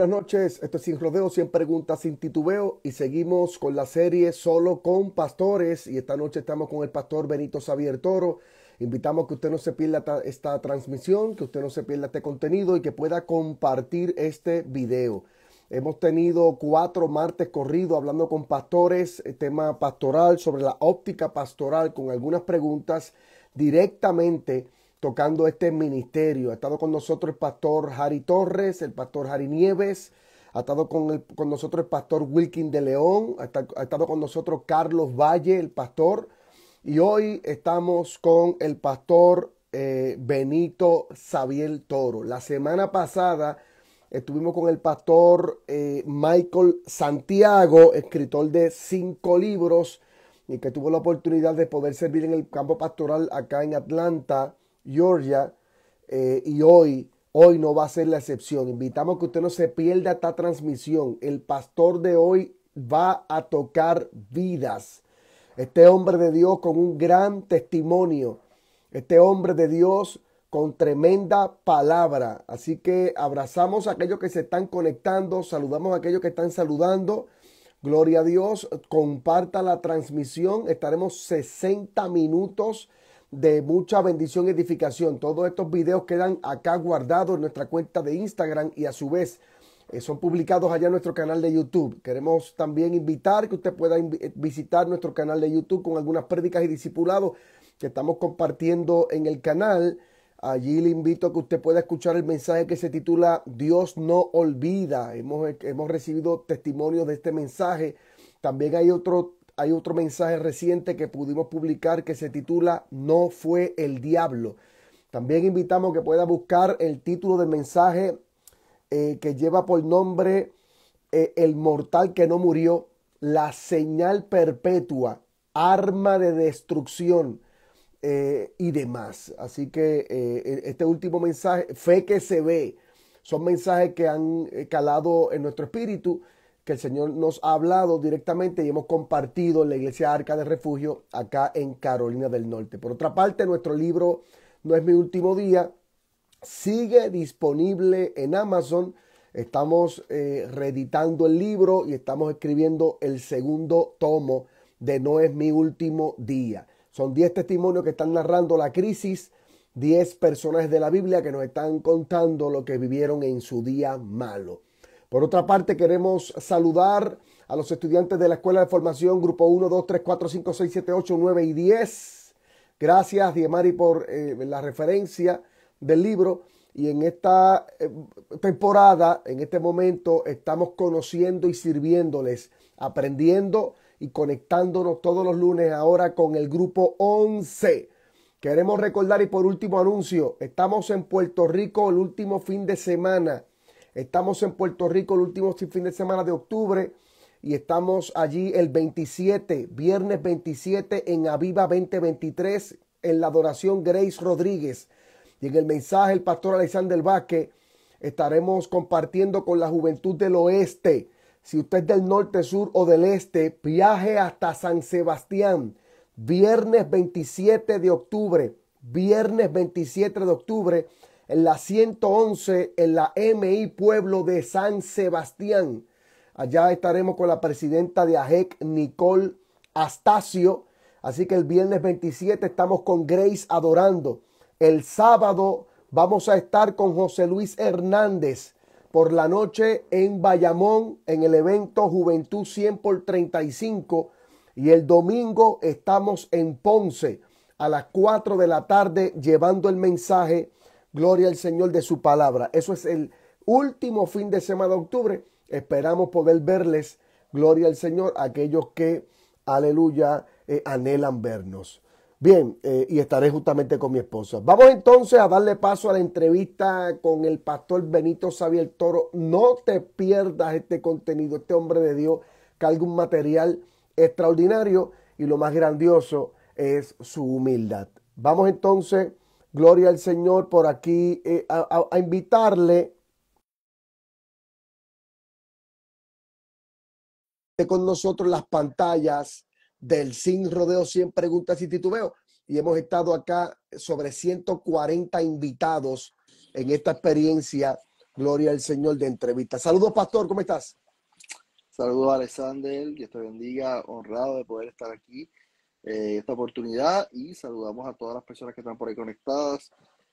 Buenas noches, esto es Sin Rodeo, 100 preguntas sin titubeo y seguimos con la serie Solo con Pastores y esta noche estamos con el pastor Benito Xavier Toro. Invitamos que usted no se pierda esta transmisión, que usted no se pierda este contenido y que pueda compartir este video. Hemos tenido 4 martes corridos hablando con pastores, tema pastoral, sobre la óptica pastoral con algunas preguntas directamente tocando este ministerio. Ha estado con nosotros el pastor Harry Torres, el pastor Harry Nieves, ha estado con nosotros el pastor Wilkin de León, ha estado con nosotros Carlos Valle, el pastor, y hoy estamos con el pastor Benito Xavier Toro. La semana pasada estuvimos con el pastor Michael Santiago, escritor de 5 libros, y que tuvo la oportunidad de poder servir en el campo pastoral acá en Atlanta, Georgia, y hoy no va a ser la excepción. Invitamos que usted no se pierda esta transmisión. El pastor de hoy va a tocar vidas. Este hombre de Dios con un gran testimonio. Este hombre de Dios con tremenda palabra. Así que abrazamos a aquellos que se están conectando. Saludamos a aquellos que están saludando. Gloria a Dios. Comparta la transmisión. Estaremos 60 minutos de mucha bendición y edificación. Todos estos videos quedan acá guardados en nuestra cuenta de Instagram y a su vez son publicados allá en nuestro canal de YouTube. Queremos también invitar que usted pueda visitar nuestro canal de YouTube con algunas prédicas y discipulados que estamos compartiendo en el canal. Allí le invito a que usted pueda escuchar el mensaje que se titula Dios no olvida. Hemos recibido testimonios de este mensaje. También hay otro mensaje reciente que pudimos publicar que se titula No fue el diablo. También invitamos que pueda buscar el título del mensaje que lleva por nombre El mortal que no murió, la señal perpetua, arma de destrucción y demás. Así que este último mensaje, fe que se ve, son mensajes que han calado en nuestro espíritu, que el Señor nos ha hablado directamente y hemos compartido en la iglesia Arca de Refugio acá en Carolina del Norte. Por otra parte, nuestro libro No es mi último día sigue disponible en Amazon. Estamos reeditando el libro y estamos escribiendo el segundo tomo de No es mi último día. Son 10 testimonios que están narrando la crisis, 10 personajes de la Biblia que nos están contando lo que vivieron en su día malo. Por otra parte, queremos saludar a los estudiantes de la Escuela de Formación, Grupo 1, 2, 3, 4, 5, 6, 7, 8, 9 y 10. Gracias, Diemari, por la referencia del libro. Y en esta temporada, en este momento, estamos conociendo y sirviéndoles, aprendiendo y conectándonos todos los lunes ahora con el Grupo 11. Queremos recordar, y por último anuncio, estamos en Puerto Rico el último fin de semana. Estamos en Puerto Rico el último fin de semana de octubre y estamos allí el 27, viernes 27 en Aviva 2023 en la adoración Grace Rodríguez. Y en el mensaje el pastor Alexander Vázquez estaremos compartiendo con la juventud del oeste. Si usted es del norte, sur o del este, viaje hasta San Sebastián. Viernes 27 de octubre. Viernes 27 de octubre. En la 111, en la MI Pueblo de San Sebastián. Allá estaremos con la presidenta de AJEC, Nicole Astacio. Así que el viernes 27 estamos con Grace adorando. El sábado vamos a estar con José Luis Hernández por la noche en Bayamón en el evento Juventud 100 por 35. Y el domingo estamos en Ponce a las 4 de la tarde llevando el mensaje Gloria al Señor de su palabra. Eso es el último fin de semana de octubre. Esperamos poder verles, gloria al Señor, aquellos que, aleluya, anhelan vernos. Bien, y estaré justamente con mi esposa. Vamos entonces a darle paso a la entrevista con el pastor Benito Xavier Toro. No te pierdas este contenido. Este hombre de Dios carga un material extraordinario y lo más grandioso es su humildad. Vamos entonces, gloria al Señor, por aquí a invitarle con nosotros las pantallas del Sin Rodeo 100 preguntas y titubeo. Y hemos estado acá sobre 140 invitados en esta experiencia Gloria al Señor de entrevista. Saludos, pastor, ¿cómo estás? Saludos a Alexander, Dios te bendiga, honrado de poder estar aquí esta oportunidad y saludamos a todas las personas que están por ahí conectadas.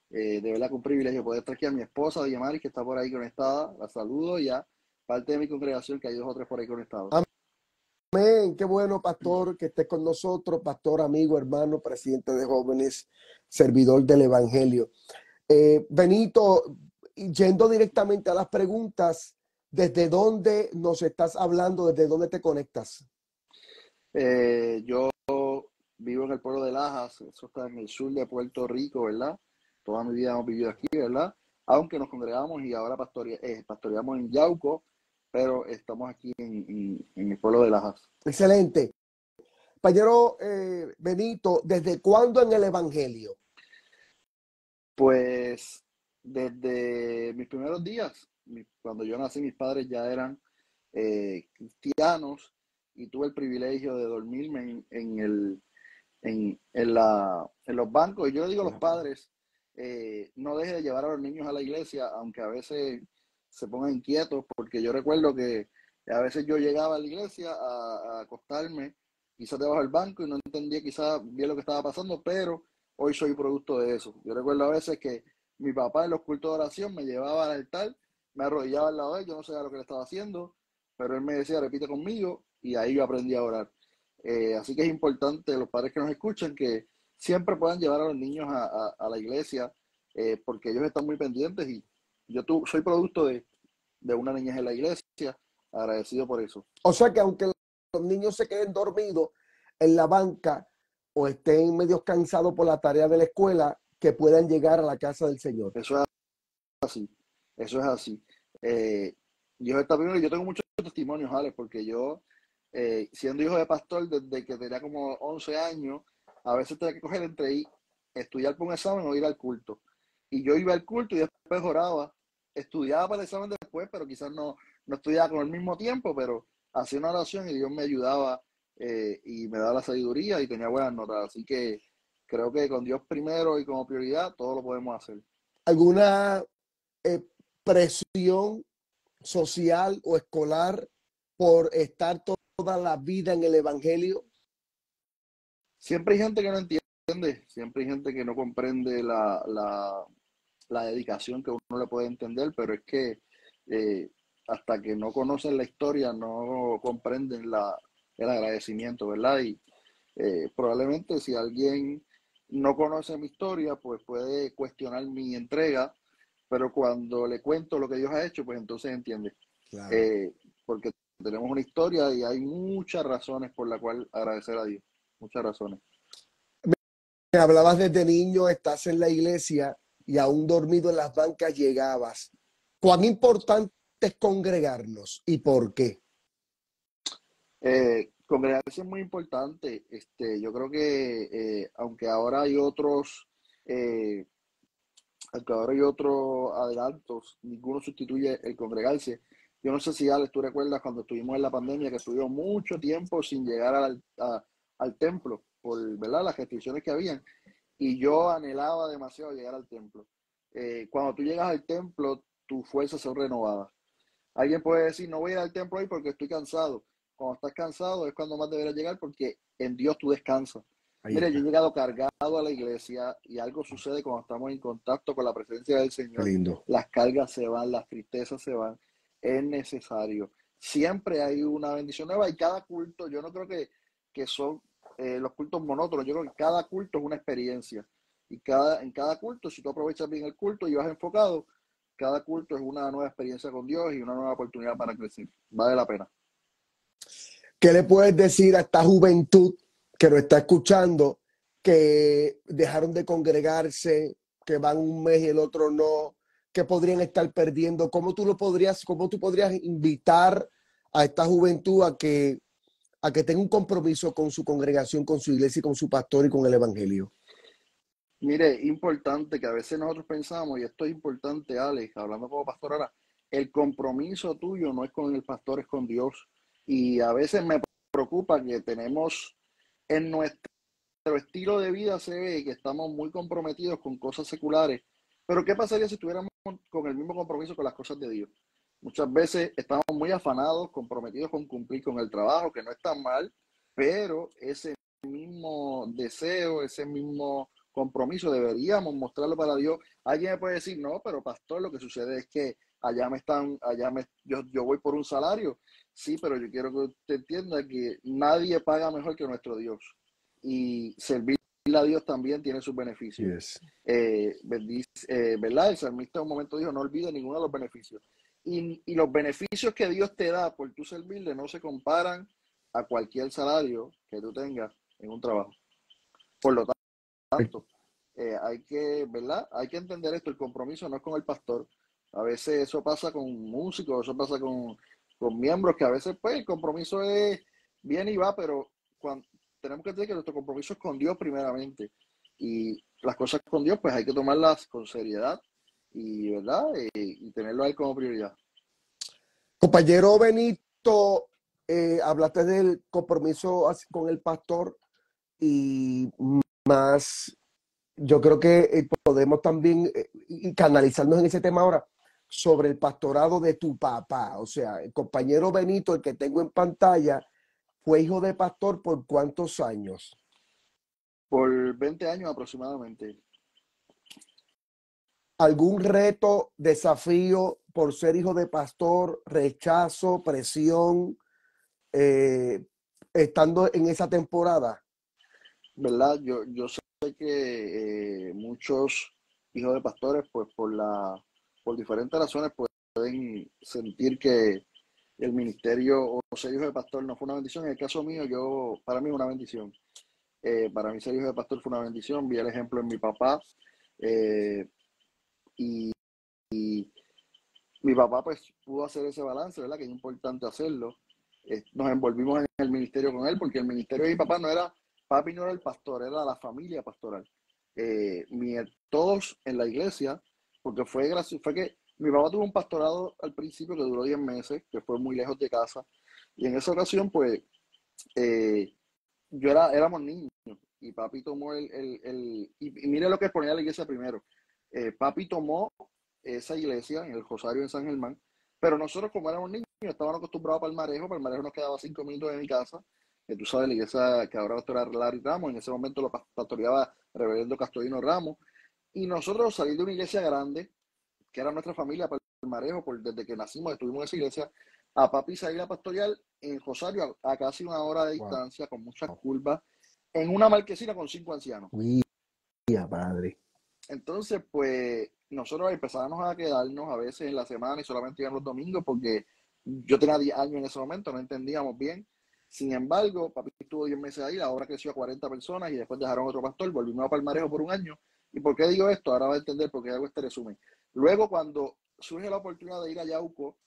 De verdad que un privilegio poder estar aquí a mi esposa, Diamaris, que está por ahí conectada. La saludo y a parte de mi congregación, que hay 2 o 3 por ahí conectados. Amén. Qué bueno, pastor, que estés con nosotros, pastor, amigo, hermano, presidente de jóvenes, servidor del Evangelio. Benito, yendo directamente a las preguntas, ¿desde dónde nos estás hablando? ¿Desde dónde te conectas? Yo vivo en el pueblo de Lajas, eso está en el sur de Puerto Rico, ¿verdad? Toda mi vida hemos vivido aquí, ¿verdad? Aunque nos congregamos y ahora pastoreamos en Yauco, pero estamos aquí en el pueblo de Lajas. Excelente. Compañero Benito, ¿desde cuándo en el Evangelio? Pues desde mis primeros días, cuando yo nací, mis padres ya eran cristianos y tuve el privilegio de dormirme en los bancos. Y yo le digo a los padres, no deje de llevar a los niños a la iglesia, aunque a veces se pongan inquietos, porque yo recuerdo que a veces yo llegaba a la iglesia a acostarme, quizás debajo del banco, y no entendía quizás bien lo que estaba pasando, pero hoy soy producto de eso. Yo recuerdo a veces que mi papá en los cultos de oración me llevaba al altar, me arrodillaba al lado de él, yo no sabía lo que le estaba haciendo, pero él me decía, repite conmigo, y ahí yo aprendí a orar. Así que es importante, los padres que nos escuchan, que siempre puedan llevar a los niños a la iglesia, porque ellos están muy pendientes y soy producto de una niñez en la iglesia, agradecido por eso. O sea que aunque los niños se queden dormidos en la banca o estén medio cansados por la tarea de la escuela, que puedan llegar a la casa del Señor. Eso es así, eso es así. Dios está primero y yo tengo muchos testimonios, Alex, porque yo, siendo hijo de pastor desde que tenía como 11 años, a veces tenía que coger entre ahí, estudiar por un examen o ir al culto. Y yo iba al culto y después oraba, estudiaba para el examen después, pero quizás no estudiaba con el mismo tiempo, pero hacía una oración y Dios me ayudaba y me daba la sabiduría y tenía buenas notas. Así que creo que con Dios primero y como prioridad, todo lo podemos hacer. ¿Alguna eh, presión social o escolar por estar toda la vida en el Evangelio? Siempre hay gente que no entiende, siempre hay gente que no comprende la dedicación que uno le puede entender, pero es que hasta que no conocen la historia no comprenden el agradecimiento, ¿verdad? Y probablemente si alguien no conoce mi historia, pues puede cuestionar mi entrega, pero cuando le cuento lo que Dios ha hecho, pues entonces entiende. Claro. Eh, Porque tenemos una historia y hay muchas razones por las cuales agradecer a Dios, muchas razones. Me hablabas desde niño, estás en la iglesia y aún dormido en las bancas llegabas. ¿Cuán importante es congregarnos y por qué? Congregarse es muy importante. Yo creo que eh, aunque ahora hay otros adelantos, ninguno sustituye el congregarse. Yo no sé si, Alex, tú recuerdas cuando estuvimos en la pandemia que estuvimos mucho tiempo sin llegar al templo por, ¿verdad?, las restricciones que habían. Y yo anhelaba demasiado llegar al templo. Cuando tú llegas al templo, tus fuerzas son renovadas. Alguien puede decir, no voy a ir al templo hoy porque estoy cansado. Cuando estás cansado es cuando más deberías llegar porque en Dios tú descansas. Ahí Mire, yo he está. llegado cargado a la iglesia y algo sucede cuando estamos en contacto con la presencia del Qué Señor. lindo. Las cargas se van, las tristezas se van. Es necesario. Siempre hay una bendición nueva y cada culto, yo no creo que son los cultos monótonos, yo creo que cada culto es una experiencia. Y en cada culto, si tú aprovechas bien el culto y vas enfocado, cada culto es una nueva experiencia con Dios y una nueva oportunidad para crecer. Vale la pena. ¿Qué le puedes decir a esta juventud que nos está escuchando, que dejaron de congregarse, que van un mes y el otro no, que podrían estar perdiendo? Cómo tú podrías invitar a esta juventud a que tenga un compromiso con su congregación, con su iglesia y con su pastor y con el evangelio? Mire, importante que a veces nosotros pensamos, y esto es importante, Alex, hablando como pastor ahora, el compromiso tuyo no es con el pastor, es con Dios. Y a veces me preocupa que tenemos en nuestro estilo de vida, se ve que estamos muy comprometidos con cosas seculares, Pero ¿qué pasaría si estuviéramos con el mismo compromiso con las cosas de Dios? Muchas veces estamos muy afanados, comprometidos con cumplir con el trabajo, que no es tan mal, pero ese mismo deseo, ese mismo compromiso deberíamos mostrarlo para Dios. Alguien me puede decir, no, pero pastor, lo que sucede es que yo voy por un salario. Sí, pero yo quiero que usted entienda que nadie paga mejor que nuestro Dios. Y servir a Dios también tiene sus beneficios. Yes. ¿Verdad? El salmista en un momento dijo, no olvide ninguno de los beneficios. Y los beneficios que Dios te da por tu servirle no se comparan a cualquier salario que tú tengas en un trabajo. Por lo tanto, ¿verdad? Hay que entender esto, el compromiso no es con el pastor. A veces eso pasa con músicos, eso pasa con miembros, que a veces pues el compromiso es viene y va, pero tenemos que entender que nuestro compromiso es con Dios primeramente. Y las cosas con Dios pues hay que tomarlas con seriedad y, ¿verdad? Y tenerlo a él como prioridad. Compañero Benito, hablaste del compromiso con el pastor y más, yo creo que podemos también canalizarnos en ese tema ahora sobre el pastorado de tu papá. O sea, el compañero Benito, el que tengo en pantalla, fue hijo de pastor por ¿cuántos años? Por 20 años aproximadamente. ¿Algún reto, desafío por ser hijo de pastor, rechazo, presión, estando en esa temporada? ¿Verdad? Yo sé que muchos hijos de pastores, pues por diferentes razones, pueden sentir que el ministerio o ser hijo de pastor no fue una bendición. En el caso mío, para mí es una bendición. Para mí ser hijo de pastor fue una bendición. Vi el ejemplo en mi papá. eh, y mi papá pues pudo hacer ese balance, ¿verdad? Que es importante hacerlo. Nos envolvimos en el ministerio con él, porque el ministerio de mi papá papi no era el pastor, era la familia pastoral. Todos en la iglesia, porque fue gracioso, fue que mi papá tuvo un pastorado al principio que duró 10 meses, que fue muy lejos de casa, y en esa ocasión pues eh, éramos niños, y papi tomó y mire lo que es poner a la iglesia primero. Papi tomó esa iglesia en el Rosario en San Germán, pero nosotros como éramos niños estábamos acostumbrados a Palmarejo nos quedaba 5 minutos de mi casa, que tú sabes, la iglesia que ahora pastora Larry Ramos, en ese momento lo pastoreaba Reverendo Castorino Ramos, y nosotros salir de una iglesia grande, que era nuestra familia Palmarejo, desde que nacimos estuvimos en esa iglesia, a papi salir a pastorear en Rosario a casi una hora de Wow. distancia, con muchas curvas, en una marquesina con 5 ancianos. Mía madre. Entonces, pues nosotros empezábamos a quedarnos a veces en la semana y solamente iban los domingos porque yo tenía 10 años en ese momento, no entendíamos bien. Sin embargo, papi estuvo 10 meses ahí, la obra creció a 40 personas y después dejaron otro pastor, volvimos a Palmarejo por un año. ¿Y por qué digo esto? Ahora va a entender por qué hago este resumen. Luego, cuando surge la oportunidad de ir a Yauco,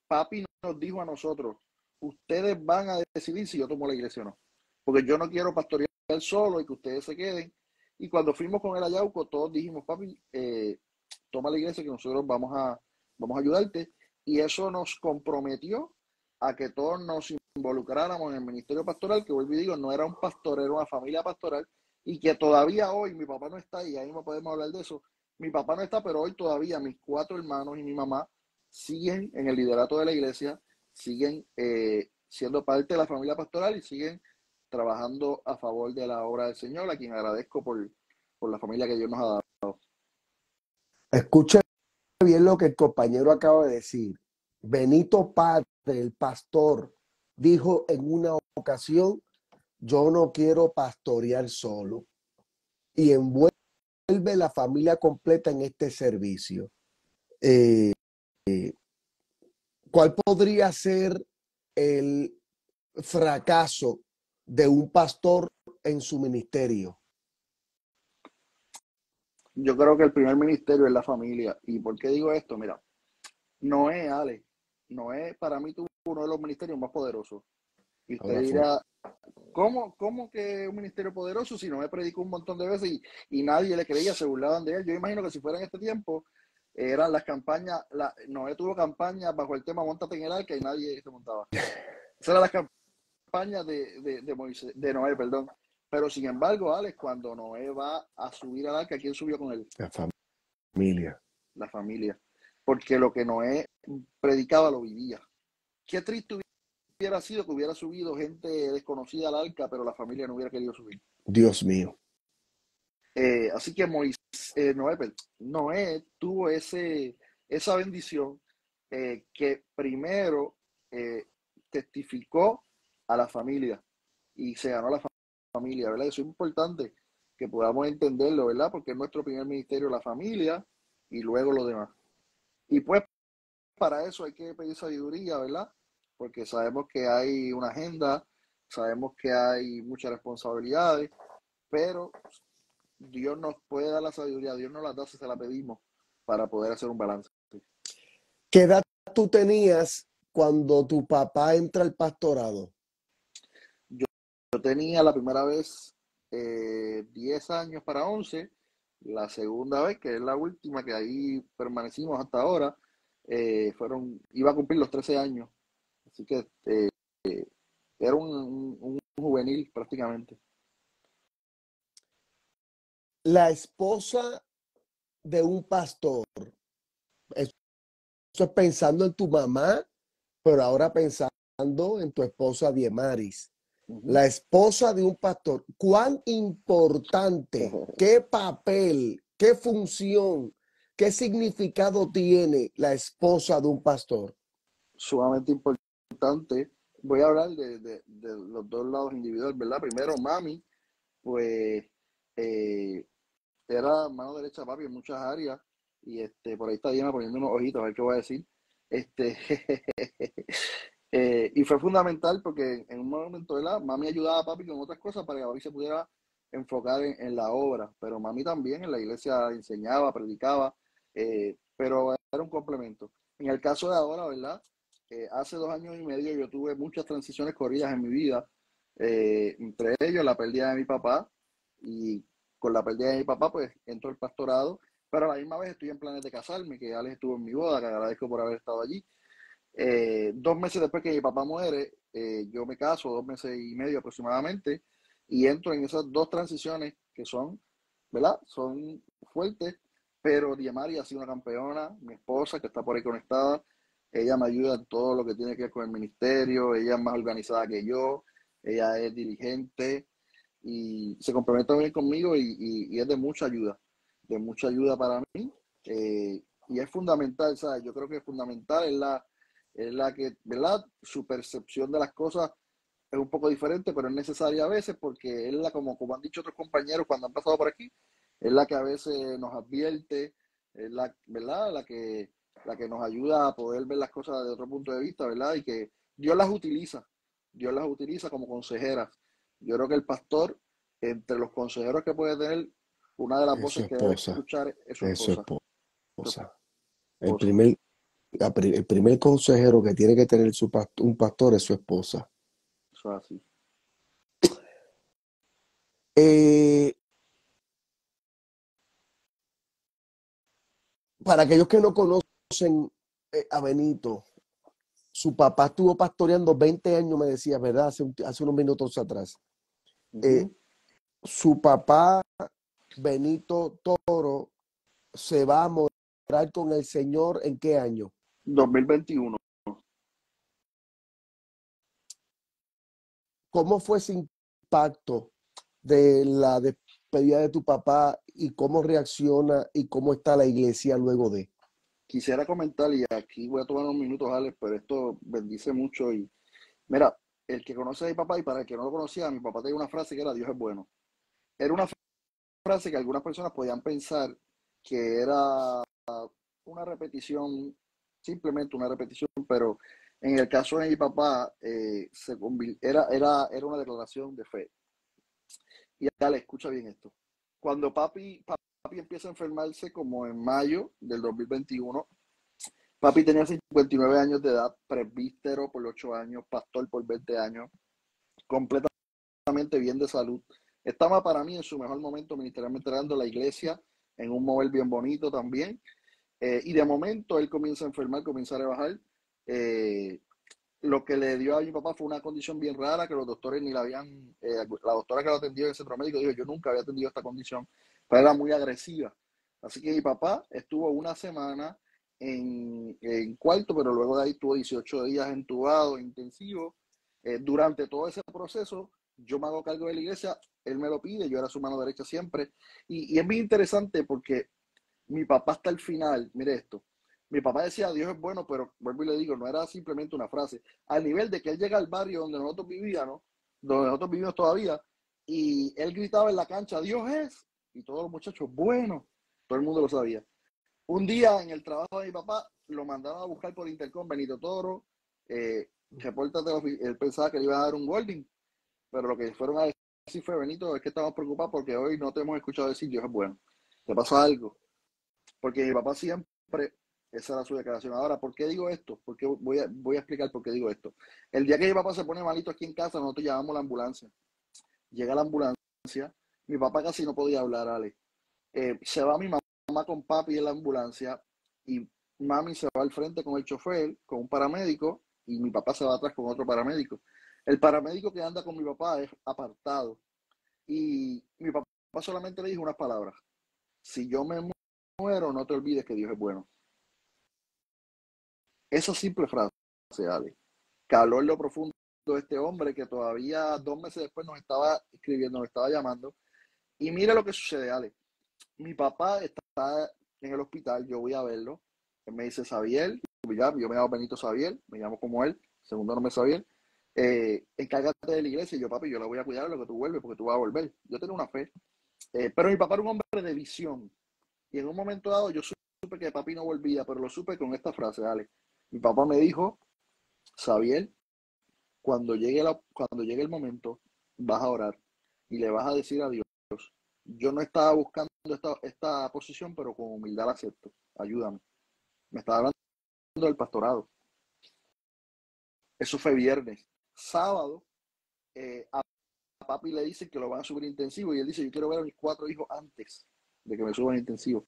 papi nos dijo a nosotros, ustedes van a decidir si yo tomo la iglesia o no. Porque yo no quiero pastorear solo y que ustedes se queden. Y cuando fuimos con el Ayauco, todos dijimos, papi, toma la iglesia que nosotros vamos a ayudarte. Y eso nos comprometió a que todos nos involucráramos en el ministerio pastoral, que vuelvo y digo, no era un pastor, era una familia pastoral, y que todavía hoy mi papá no está, y ahí no podemos hablar de eso. Mi papá no está, pero hoy todavía mis 4 hermanos y mi mamá siguen en el liderato de la iglesia, siguen siendo parte de la familia pastoral y siguen trabajando a favor de la obra del Señor, a quien agradezco por la familia que Dios nos ha dado. Escuche bien lo que el compañero acaba de decir. Benito Padre, el pastor, dijo en una ocasión, yo no quiero pastorear solo. Y envuelve la familia completa en este servicio. ¿Cuál podría ser el fracaso de un pastor en su ministerio? Yo creo que el primer ministerio es la familia. ¿Y por qué digo esto? Mira, Noé, Ale, Noé para mí tuvo uno de los ministerios más poderosos. Y usted dirá, ¿cómo que un ministerio poderoso si Noé predicó un montón de veces y nadie le creía, se burlaban de él? Yo imagino que si fuera en este tiempo, eran las campañas, Noé tuvo campañas bajo el tema Móntate en el arca y nadie se montaba. Esas eran las campañas de Noé, perdón. Pero sin embargo, Alex, cuando Noé va a subir al arca, ¿quién subió con él? La familia. la familia. Porque lo que Noé predicaba lo vivía. Qué triste hubiera sido que hubiera subido gente desconocida al arca, pero la familia no hubiera querido subir. Dios mío. Así que Noé tuvo esa bendición que primero testificó a la familia y se ganó la familia, ¿verdad? Eso es importante que podamos entenderlo, ¿verdad? Porque es nuestro primer ministerio, la familia, y luego lo demás. Y pues para eso hay que pedir sabiduría, ¿verdad? Porque sabemos que hay una agenda, sabemos que hay muchas responsabilidades, pero Dios nos puede dar la sabiduría, Dios nos la da si se la pedimos para poder hacer un balance. ¿Qué edad tú tenías cuando tu papá entra al pastorado? Yo tenía la primera vez 10 años para 11, la segunda vez, que es la última, que ahí permanecimos hasta ahora, iba a cumplir los 13 años, así que era un juvenil prácticamente. La esposa de un pastor, eso es pensando en tu mamá, pero ahora pensando en tu esposa Diemaris. La esposa de un pastor, ¿cuán importante, qué papel, qué función, qué significado tiene la esposa de un pastor? Sumamente importante. Voy a hablar de los dos lados individuales, ¿verdad? Primero, mami, pues era mano derecha de papi en muchas áreas y por ahí está Diana poniendo unos ojitos a ver qué voy a decir. Este, y fue fundamental porque en un momento de la mami ayudaba a papi con otras cosas para que papi se pudiera enfocar en la obra, pero mami también en la iglesia enseñaba, predicaba, pero era un complemento. En el caso de ahora, ¿verdad? Hace 2 años y medio yo tuve muchas transiciones corridas en mi vida, entre ellos la pérdida de mi papá, y con la pérdida de mi papá pues entro al pastorado, pero a la misma vez estoy en planes de casarme, que Alex estuvo en mi boda, que agradezco por haber estado allí. 2 meses después que mi papá muere, yo me caso, 2 meses y medio aproximadamente, y entro en esas dos transiciones que son, ¿verdad? Son fuertes, pero Diemari ha sido una campeona, mi esposa que está por ahí conectada, ella me ayuda en todo lo que tiene que ver con el ministerio, ella es más organizada que yo, ella es diligente y se compromete bien conmigo y es de mucha ayuda para mí, y es fundamental, ¿sabes? Yo creo que es fundamental, es la que, ¿verdad? Su percepción de las cosas es un poco diferente, pero es necesaria a veces porque es la, como han dicho otros compañeros cuando han pasado por aquí, es la que a veces nos advierte, es la, ¿verdad? La que nos ayuda a poder ver las cosas de otro punto de vista, ¿verdad? Y que Dios Dios las utiliza como consejeras. Yo creo que el pastor, entre los consejeros que puede tener, una de las Es su voces que debe esposa, escuchar es su es su esposa. Su esposa. El esposa. primer, el primer consejero que tiene que tener un pastor es su esposa. Eso es así. Eh, para aquellos que no conocen a Benito, su papá estuvo pastoreando 20 años, me decía, ¿verdad? Hace unos minutos atrás. Eh, Uh-huh. Su papá, Benito Toro, se va a morar con el Señor ¿en qué año? 2021. ¿Cómo fue ese impacto de la despedida de tu papá y cómo reacciona y cómo está la iglesia luego de? Quisiera comentar, y aquí voy a tomar unos minutos, Alex, pero esto bendice mucho. Y mira, el que conoce a mi papá y para el que no lo conocía, mi papá tenía una frase que era Dios es bueno. Era una frase que algunas personas podían pensar que era una repetición, simplemente una repetición, pero en el caso de mi papá era una declaración de fe. Y dale, escucha bien esto. Cuando papi empieza a enfermarse como en mayo del 2021, papi tenía 59 años de edad, presbítero por 8 años, pastor por 20 años, completamente bien de salud. Estaba para mí en su mejor momento ministerialmente dando la iglesia en un mover bien bonito también. Y de momento él comienza a enfermar, comienza a rebajar. Eh, lo que le dio a mi papá fue una condición bien rara que los doctores ni la habían, la doctora que lo atendió en el centro médico dijo, yo nunca había atendido esta condición, pero era muy agresiva. Así que mi papá estuvo una semana en cuarto, pero luego de ahí estuvo 18 días entubado, intensivo. Durante todo ese proceso, yo me hago cargo de la iglesia, él me lo pide, yo era su mano derecha siempre. Y es muy interesante porque mi papá hasta el final, mire esto, mi papá decía Dios es bueno, pero vuelvo y le digo, no era simplemente una frase, al nivel de que él llega al barrio donde nosotros vivíamos, donde nosotros vivimos todavía, y él gritaba en la cancha, Dios es, y todos los muchachos, bueno, todo el mundo lo sabía. Un día en el trabajo de mi papá, lo mandaron a buscar por Intercom, Benito Toro, repórtate, él pensaba que le iba a dar un Golding, pero lo que fueron a decir fue, Benito, es que estamos preocupados porque hoy no te hemos escuchado decir Dios es bueno. ¿Te pasó algo? Porque mi papá siempre, esa era su declaración. Ahora, ¿por qué digo esto? Porque voy a explicar por qué digo esto. El día que mi papá se pone malito aquí en casa, nosotros llamamos a la ambulancia. Llega la ambulancia, mi papá casi no podía hablar, Ale. Se va mi mamá con papi en la ambulancia y mami se va al frente con el chofer, con un paramédico, y mi papá se va atrás con otro paramédico. El paramédico que anda con mi papá es apartado. Y mi papá solamente le dijo unas palabras. Si yo me muero, no te olvides que Dios es bueno. Esa simple frase, Ale, caló en lo profundo de este hombre que todavía 2 meses después nos estaba escribiendo, nos estaba llamando. Y mira lo que sucede, Ale. Mi papá está en el hospital, yo voy a verlo. Él me dice Xavier, yo me llamo Benito Xavier, me llamo como él, segundo nombre es Xavier. Encárgate de la iglesia y yo, papi, yo la voy a cuidar a lo que tú vuelves, porque tú vas a volver. Yo tengo una fe. Pero mi papá era un hombre de visión. Y en un momento dado yo supe que papi no volvía, pero lo supe con esta frase, Ale. Mi papá me dijo, Xavier, cuando llegue el momento, vas a orar y le vas a decir a Dios, yo no estaba buscando esta posición, pero con humildad la acepto. Ayúdame. Me estaba hablando del pastorado. Eso fue viernes. Sábado, a papi le dicen que lo van a subir intensivo y él dice, yo quiero ver a mis 4 hijos antes de que me suban intensivo.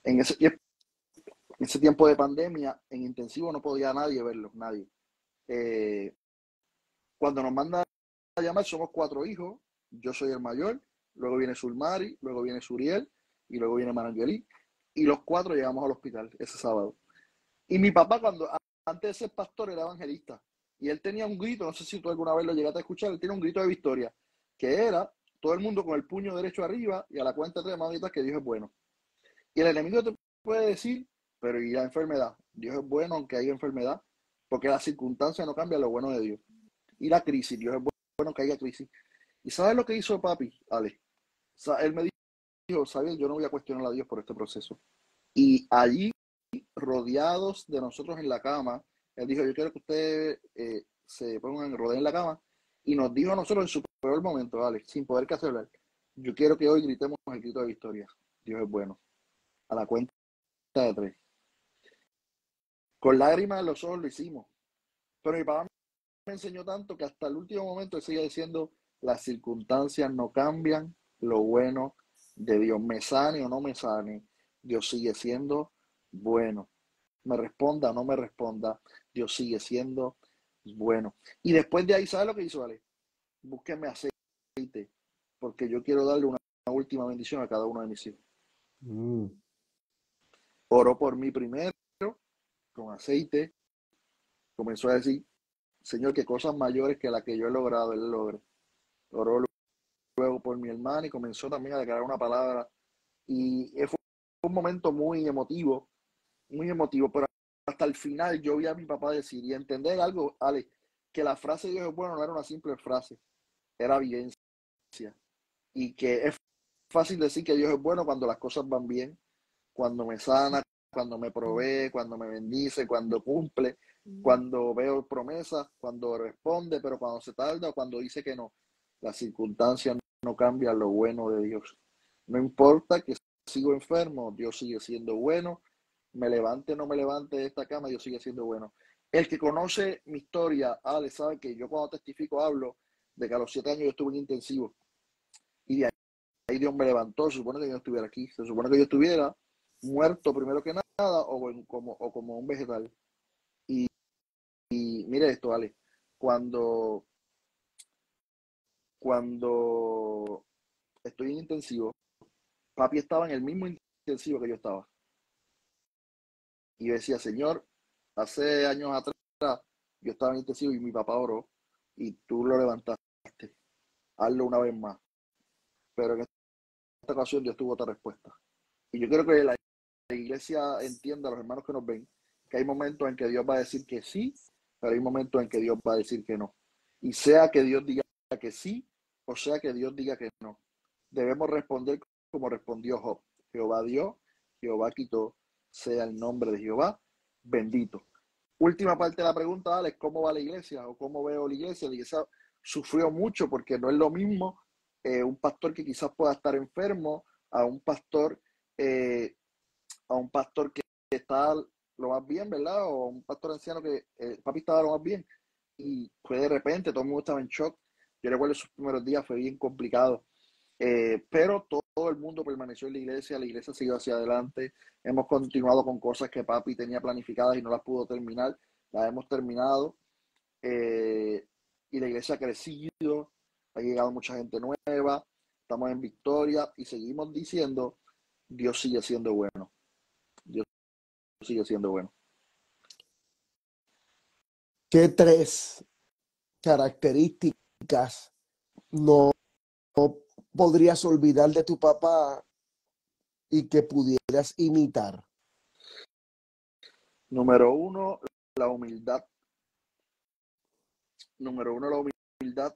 En ese tiempo de pandemia, en intensivo no podía nadie verlos, nadie. Eh, Cuando nos mandan a llamar, somos 4 hijos, yo soy el mayor, luego viene Sulmari, luego viene Suriel y luego viene Marangeli, y los 4 llegamos al hospital ese sábado. Y mi papá, antes de ser pastor, era evangelista, y él tenía un grito, no sé si tú alguna vez lo llegaste a escuchar, él tenía un grito de victoria, que era todo el mundo con el puño derecho arriba y a la cuenta de 3 manitas que Dios es bueno. Y el enemigo te puede decir, pero y la enfermedad, Dios es bueno aunque haya enfermedad, porque las circunstancias no cambian lo bueno de Dios. Y la crisis, Dios es bueno que haya crisis. ¿Y sabes lo que hizo papi, Ale? Él me dijo, ¿sabes? Yo no voy a cuestionar a Dios por este proceso. Y allí, rodeados de nosotros en la cama, él dijo, yo quiero que ustedes se pongan, rodeen en la cama. Y nos dijo a nosotros en su peor momento, Ale, sin poder casi hablar, yo quiero que hoy gritemos el grito de victoria. Dios es bueno. A la cuenta de 3. Con lágrimas en los ojos lo hicimos. Pero mi papá me enseñó tanto que hasta el último momento él seguía diciendo, las circunstancias no cambian lo bueno de Dios. Me sane o no me sane, Dios sigue siendo bueno. Me responda o no me responda, Dios sigue siendo bueno. Y después de ahí, ¿sabes lo que hizo, Ale? Búsqueme aceite, porque yo quiero darle una última bendición a cada uno de mis hijos. Oró por mí primero, con aceite, comenzó a decir, Señor, que cosas mayores que las que yo he logrado, Él logre. Oró luego por mi hermana y comenzó también a declarar una palabra. Y fue un momento muy emotivo, pero hasta el final yo vi a mi papá decir y entender algo, Ale, que la frase Dios es bueno no era una simple frase, era vivencia. Y que es fácil decir que Dios es bueno cuando las cosas van bien, cuando me sana, cuando me provee, cuando me bendice, cuando cumple, cuando veo promesas, cuando responde, pero cuando se tarda o cuando dice que no, las circunstancias no cambian lo bueno de Dios. No importa que sigo enfermo, Dios sigue siendo bueno, me levante o no me levante de esta cama, Dios sigue siendo bueno. El que conoce mi historia, Ale, sabe que yo cuando testifico hablo de que a los 7 años yo estuve en intensivo y de ahí Dios me levantó, se supone que yo no estuviera aquí, se supone que yo estuviera muerto primero que nada o como un vegetal. Y mire esto, Ale, cuando, cuando estoy en intensivo, papi estaba en el mismo intensivo que yo estaba. Y yo decía, Señor, hace años atrás yo estaba en intensivo y mi papá oró y tú lo levantaste. Hazlo una vez más. Pero en esta ocasión Dios tuvo otra respuesta. Y yo creo que la iglesia entienda, los hermanos que nos ven, que hay momentos en que Dios va a decir que sí, pero hay momentos en que Dios va a decir que no. Y sea que Dios diga que sí, o sea que Dios diga que no. Debemos responder como respondió Job. Jehová dio, Jehová quitó, sea el nombre de Jehová bendito. Última parte de la pregunta, Alex, ¿cómo va la iglesia o cómo veo la iglesia? La iglesia sufrió mucho porque no es lo mismo un pastor que quizás pueda estar enfermo a un pastor eh, que está lo más bien, ¿verdad? O un pastor anciano que papi estaba lo más bien y fue de repente, todo el mundo estaba en shock. Yo recuerdo esos primeros días, fue bien complicado. Pero todo el mundo permaneció en la iglesia siguió hacia adelante, hemos continuado con cosas que papi tenía planificadas y no las pudo terminar, las hemos terminado, y la iglesia ha crecido, ha llegado mucha gente nueva, estamos en victoria y seguimos diciendo, Dios sigue siendo bueno, Dios sigue siendo bueno. ¿Qué tres características no podrías olvidar de tu papá y que pudieras imitar? Número uno, la humildad. Número uno, la humildad.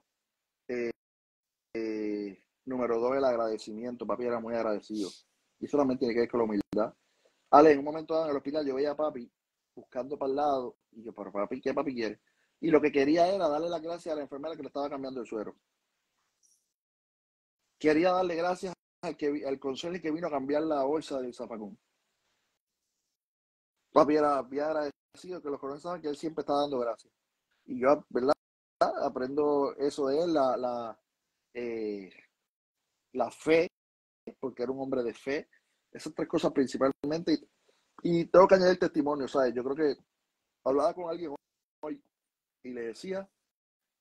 Número dos, el agradecimiento. Papi era muy agradecido. Y eso también tiene que ver con la humildad. Ale, en un momento dado en el hospital yo veía a papi buscando para el lado y yo, pero papi, ¿qué papi quiere? Y lo que quería era darle las gracias a la enfermera que le estaba cambiando el suero. Quería darle gracias al conserje que vino a cambiar la bolsa del zafacón. Papi era bien agradecido que los coronel saben que él siempre está dando gracias. Y yo, ¿verdad? Aprendo eso de él, la fe, porque era un hombre de fe. Esas tres cosas principalmente. Y tengo que añadir testimonio, ¿sabes? Yo creo que hablaba con alguien hoy y le decía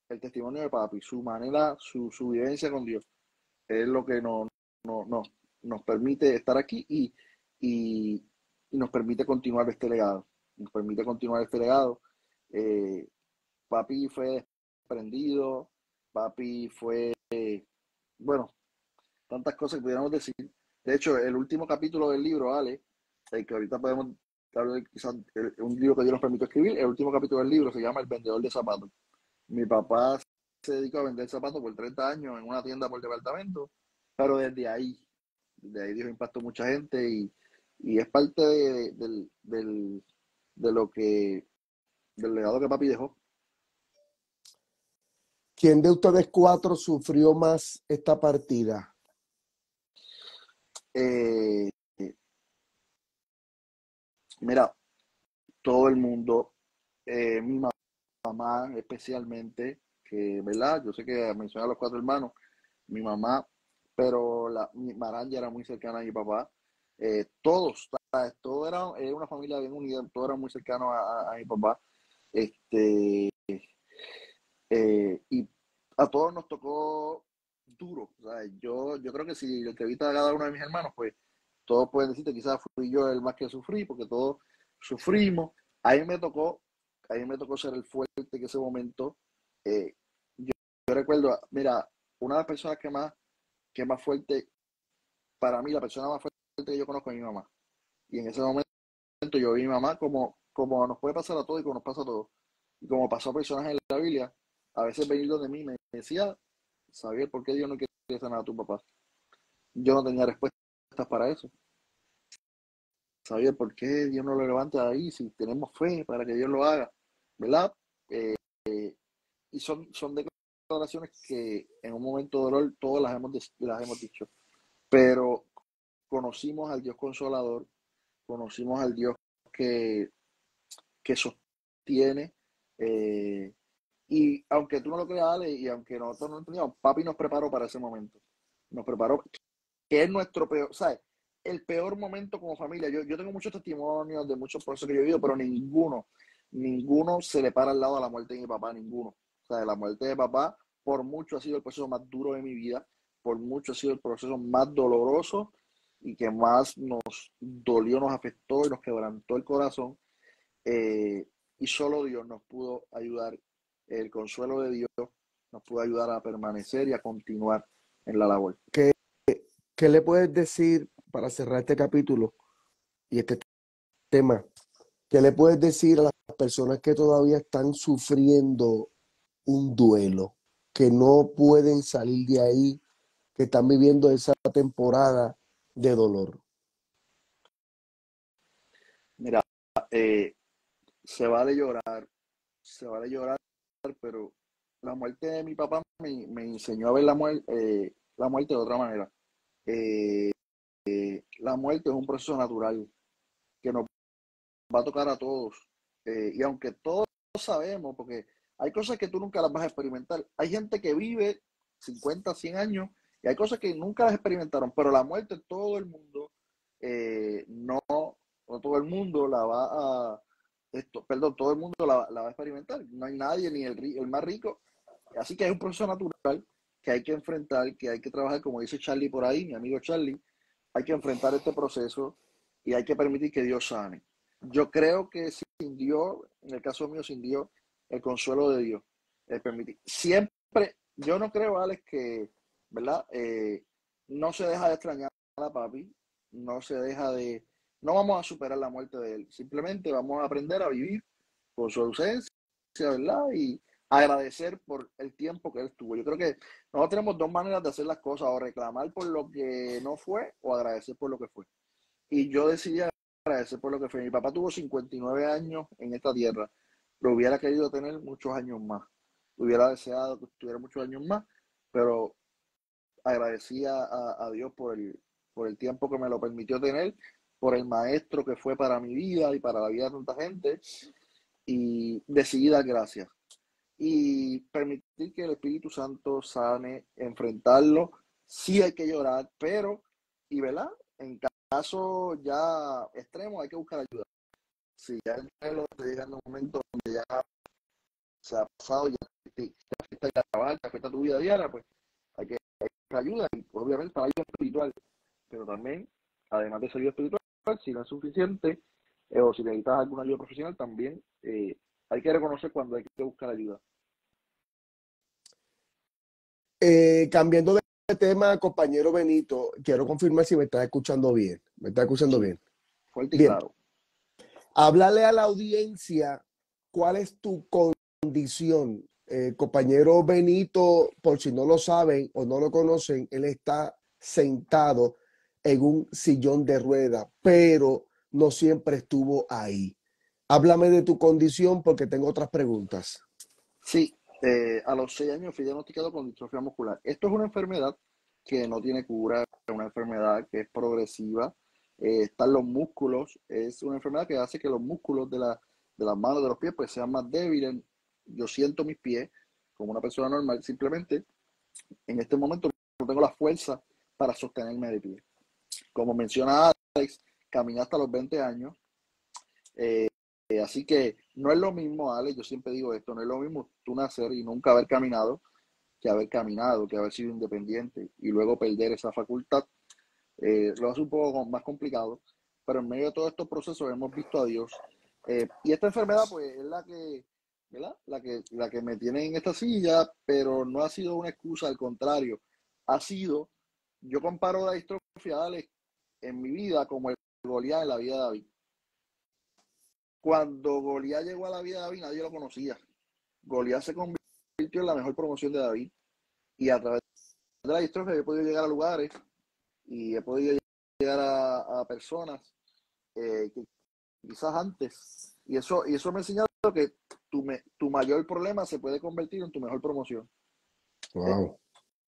el testimonio de papi, su manera, su vivencia con Dios, es lo que nos permite estar aquí y nos permite continuar este legado. Nos permite continuar este legado. Papi fue desprendido, papi fue, bueno, tantas cosas que pudiéramos decir. De hecho, el último capítulo del libro, Ale, que ahorita podemos hablar quizás un libro que Dios nos permitió escribir, el último capítulo del libro se llama El vendedor de zapatos. Mi papá se dedicó a vender zapatos por 30 años en una tienda por departamento, pero desde ahí Dios impactó mucha gente y es parte de lo que, del legado que papi dejó. ¿Quién de ustedes cuatro sufrió más esta partida? Mira, todo el mundo, mi mamá especialmente, que, ¿verdad? Yo sé que mencioné a los cuatro hermanos, mi mamá, pero mi Maranya era muy cercana a mi papá. Todos, ¿sabes? Todo era una familia bien unida, todos eran muy cercanos a mi papá. Y a todos nos tocó duro. ¿Sabes? Yo creo que si lo entrevista a cada uno de mis hermanos, pues todos pueden decirte, quizás fui yo el más que sufrí, porque todos sufrimos. A mí me tocó, a mí me tocó ser el fuerte en ese momento. Eh, yo recuerdo, mira, una de las personas que más fuerte, para mí, la persona más fuerte que yo conozco es mi mamá. Y en ese momento yo vi a mi mamá como nos puede pasar a todos y como nos pasa a todos. Y como pasó a personas en la Biblia, a veces venir donde mí me decía, Xavier, ¿por qué Dios no quiere sanar a tu papá? Yo no tenía respuestas para eso. Xavier, ¿por qué Dios no lo levanta ahí si tenemos fe para que Dios lo haga? ¿Verdad? Y son declaraciones que en un momento de dolor todas las hemos dicho. Pero conocimos al Dios consolador, conocimos al Dios que, que sostiene. Y aunque tú no lo creas, Ale, y aunque nosotros no lo entendíamos, papi nos preparó para ese momento. Nos preparó, que es nuestro peor, ¿sabes? El peor momento como familia. Yo tengo muchos testimonios de muchos procesos que yo he vivido, pero ninguno se le para al lado a la muerte de mi papá, ninguno. O sea, la muerte de papá, por mucho ha sido el proceso más duro de mi vida, por mucho ha sido el proceso más doloroso y que más nos dolió, nos afectó y nos quebrantó el corazón. Y solo Dios nos pudo ayudar, el consuelo de Dios nos pudo ayudar a permanecer y a continuar en la labor. ¿Qué, qué le puedes decir para cerrar este capítulo y este tema? ¿Qué le puedes decir a las personas que todavía están sufriendo un duelo, que no pueden salir de ahí, que están viviendo esa temporada de dolor? Mira, eh, se vale llorar, pero la muerte de mi papá me enseñó a ver la muerte de otra manera. Eh, la muerte es un proceso natural que nos va a tocar a todos. Y aunque todos sabemos, porque hay cosas que tú nunca las vas a experimentar. Hay gente que vive 50, 100 años y hay cosas que nunca las experimentaron, pero la muerte todo el mundo, no todo el mundo la va a, perdón, todo el mundo la va a experimentar. No hay nadie, ni el más rico. Así que es un proceso natural que hay que enfrentar, que hay que trabajar, como dice Charlie por ahí, mi amigo Charlie, hay que enfrentar este proceso y hay que permitir que Dios sane. Yo creo que sin Dios, en el caso mío, sin Dios, el consuelo de Dios, el permitir. Siempre, yo no creo, Alex, que, ¿verdad? No se deja de extrañar a papi, no se deja de, no vamos a superar la muerte de él, simplemente vamos a aprender a vivir con su ausencia, ¿verdad? Y agradecer por el tiempo que él estuvo. Yo creo que nosotros tenemos dos maneras de hacer las cosas, o reclamar por lo que no fue, o agradecer por lo que fue. Y yo decidí agradecer por lo que fue. Mi papá tuvo 59 años en esta tierra. Lo hubiera querido tener muchos años más. Hubiera deseado que tuviera muchos años más, pero agradecía a Dios por el tiempo que me lo permitió tener, por el maestro que fue para mi vida y para la vida de tanta gente, y decidí dar gracias. Y permitir que el Espíritu Santo sane, enfrentarlo. Sí hay que llorar, pero, y verdad, en caso ya extremo hay que buscar ayuda. Si ya el duelo te llega en un momento donde ya se ha pasado, ya te afecta el trabajo, te afecta tu vida diaria, pues hay que buscar ayuda. Y obviamente para ayuda espiritual, pero también, además de esa ayuda espiritual, si no es suficiente, o si necesitas alguna ayuda profesional, también hay que reconocer cuando hay que buscar ayuda. Cambiando de tema, compañero Benito, quiero confirmar si me estás escuchando bien. ¿Me estás escuchando Sí, bien? fuerte y Bien, claro. háblale a la audiencia cuál es tu condición. Compañero Benito, por si no lo saben o no lo conocen, él está sentado en un sillón de rueda, pero no siempre estuvo ahí. Háblame de tu condición porque tengo otras preguntas. Sí, a los 6 años fui diagnosticado con distrofia muscular. Esto es una enfermedad que no tiene cura, es una enfermedad que es progresiva. Están los músculos, es una enfermedad que hace que los músculos de las manos, de los pies, pues sean más débiles. Yo siento mis pies como una persona normal, simplemente en este momento no tengo la fuerza para sostenerme de pie. Como menciona Alex, caminé hasta los 20 años. eh, Así que no es lo mismo, Alex, yo siempre digo esto, no es lo mismo tú nacer y nunca haber caminado, que haber sido independiente y luego perder esa facultad. Lo hace un poco más complicado, pero en medio de todos estos procesos hemos visto a Dios. Y esta enfermedad, pues, es la que, ¿verdad? La que me tiene en esta silla, pero no ha sido una excusa, al contrario, ha sido, yo comparo la distrofia, Alex, en mi vida como el Goliat en la vida de David. Cuando Goliat llegó a la vida de David, nadie lo conocía. Goliat se convirtió en la mejor promoción de David. Y a través de la distrofia he podido llegar a lugares y he podido llegar a personas que quizás antes. Y eso me ha enseñado que tu mayor problema se puede convertir en tu mejor promoción. Wow.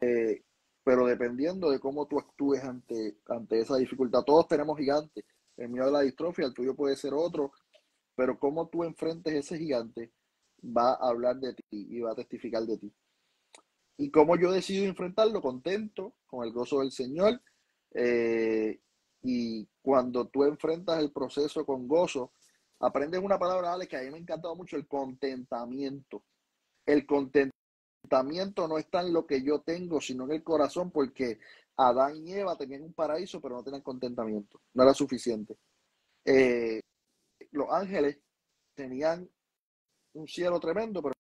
Eh, pero dependiendo de cómo tú actúes ante esa dificultad. Todos tenemos gigantes. El mío de la distrofia, el tuyo puede ser otro, pero cómo tú enfrentes ese gigante va a hablar de ti y va a testificar de ti. Y cómo yo decido enfrentarlo, contento, con el gozo del Señor. eh, y cuando tú enfrentas el proceso con gozo, aprendes una palabra, Alex, que a mí me ha encantado mucho, el contentamiento. El contentamiento no está en lo que yo tengo, sino en el corazón, porque Adán y Eva tenían un paraíso, pero no tenían contentamiento. No era suficiente. Eh, los ángeles tenían un cielo tremendo, pero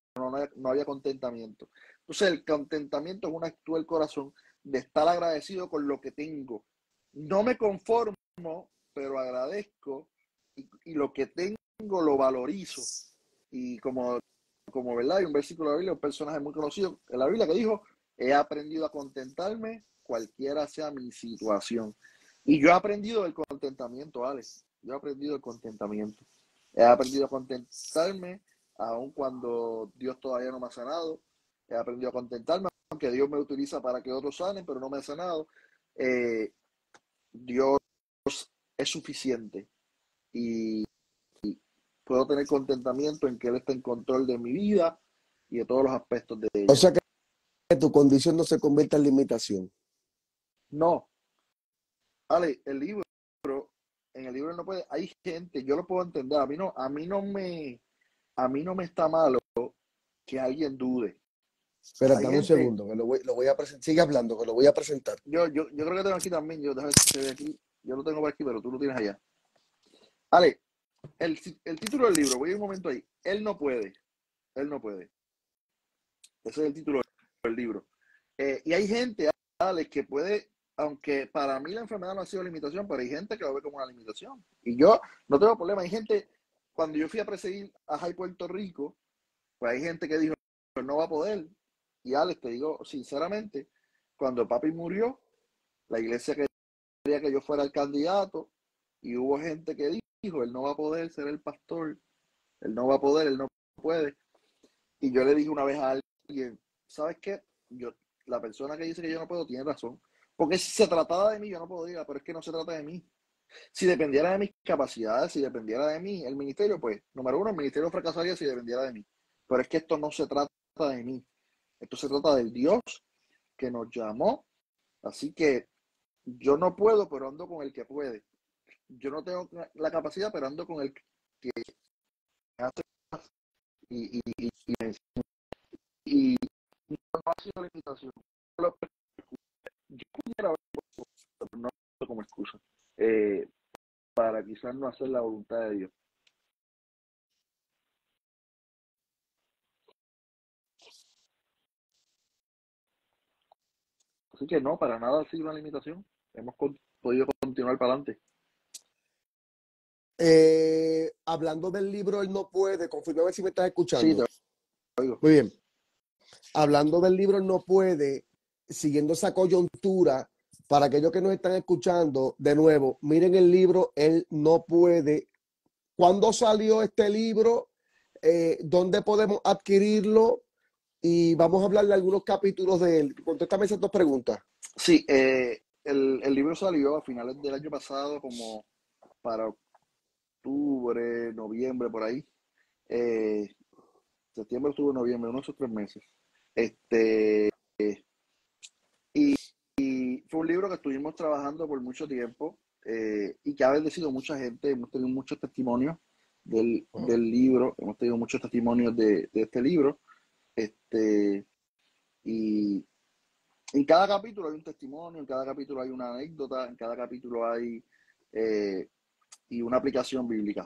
no había contentamiento. Entonces, el contentamiento es una actitud del corazón de estar agradecido con lo que tengo. No me conformo, pero agradezco y lo que tengo lo valorizo. Y como verdad, hay un versículo de la Biblia, un personaje muy conocido en la Biblia que dijo, he aprendido a contentarme cualquiera sea mi situación. Y yo he aprendido el contentamiento, Alex. Yo he aprendido el contentamiento. He aprendido a contentarme aun cuando Dios todavía no me ha sanado. He aprendido a contentarme, aunque Dios me utiliza para que otros sanen, pero no me ha sanado. Dios es suficiente y puedo tener contentamiento en que Él está en control de mi vida y de todos los aspectos de O ella. sea que tu condición no se convierta en limitación. No, vale, en el libro no puede, hay gente, yo lo puedo entender, a mí no me está malo que alguien dude. Espera, Hay dame un gente, segundo, que lo voy a presentar. Sigue hablando, que lo voy a presentar. yo creo que tengo aquí también, déjame ver si se ve aquí, yo lo tengo por aquí, pero tú lo tienes allá. Ale, el título del libro, voy a ir un momento ahí, él no puede. Ese es el título del libro. Y hay gente, Ale, que puede, aunque para mí la enfermedad no ha sido limitación, pero hay gente que lo ve como una limitación. Y yo no tengo problema. Hay gente, cuando yo fui a presidir a Jai Puerto Rico, pues hay gente que dijo, no va a poder. Y Alex, te digo sinceramente, cuando papi murió, la iglesia quería que yo fuera el candidato y hubo gente que dijo, él no va a poder ser el pastor, él no va a poder, él no puede. Y yo le dije una vez a alguien, ¿sabes qué? La persona que dice que yo no puedo tiene razón. Porque si se trataba de mí, yo no podría, pero es que no se trata de mí. Si dependiera de mis capacidades, si dependiera de mí, el ministerio, pues, número uno, el ministerio fracasaría si dependiera de mí. Pero es que esto no se trata de mí. Esto se trata del Dios que nos llamó. Así que yo no puedo, pero ando con el que puede. Yo no tengo la capacidad, pero ando con el que hace y no ha sido limitación. Yo pudiera ver, pero no como excusa, eh, para quizás no hacer la voluntad de Dios. Así que no, para nada ha sido una limitación. Hemos podido continuar para adelante. Hablando del libro Él no puede, confírmame si me estás Sí, escuchando. te oigo. Muy bien. Hablando del libro Él no puede, siguiendo esa coyuntura, para aquellos que nos están escuchando, de nuevo, miren el libro Él no puede. ¿Cuándo salió este libro? ¿Dónde podemos adquirirlo? Y vamos a hablar de algunos capítulos de él. Contéstame esas dos preguntas. Sí, el libro salió a finales del año pasado, como para octubre, noviembre, por ahí. Septiembre, octubre, noviembre, unos 3 meses. Este, y fue un libro que estuvimos trabajando por mucho tiempo y que ha bendecido mucha gente. Hemos tenido muchos testimonios del libro, hemos tenido muchos testimonios de este libro. Este, y en cada capítulo hay un testimonio, en cada capítulo hay una anécdota, en cada capítulo hay y una aplicación bíblica.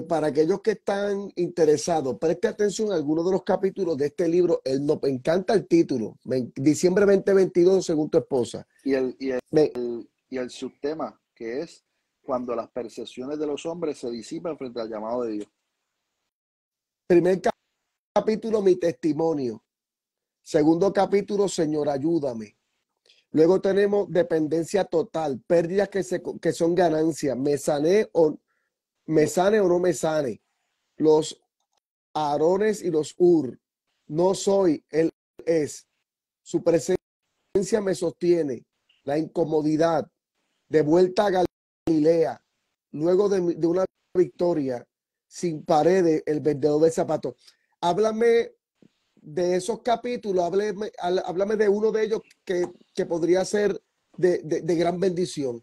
Para aquellos que están interesados, preste atención a algunos de los capítulos de este libro. Él no, me encanta el título, diciembre 2022, según tu esposa. Y el, y Me, y el subtema, que es cuando las percepciones de los hombres se disipan frente al llamado de Dios. primer capítulo, mi testimonio. Segundo capítulo, Señor, ayúdame. Luego tenemos dependencia total, pérdidas que son ganancias. Me sane o no me sane. Los Aarones y los Ur. No soy, Él es. Su presencia me sostiene. La incomodidad. De vuelta a Galilea. Luego de una victoria sin paredes, el vendedor de zapatos. Háblame de esos capítulos, háblame de uno de ellos que podría ser de gran bendición.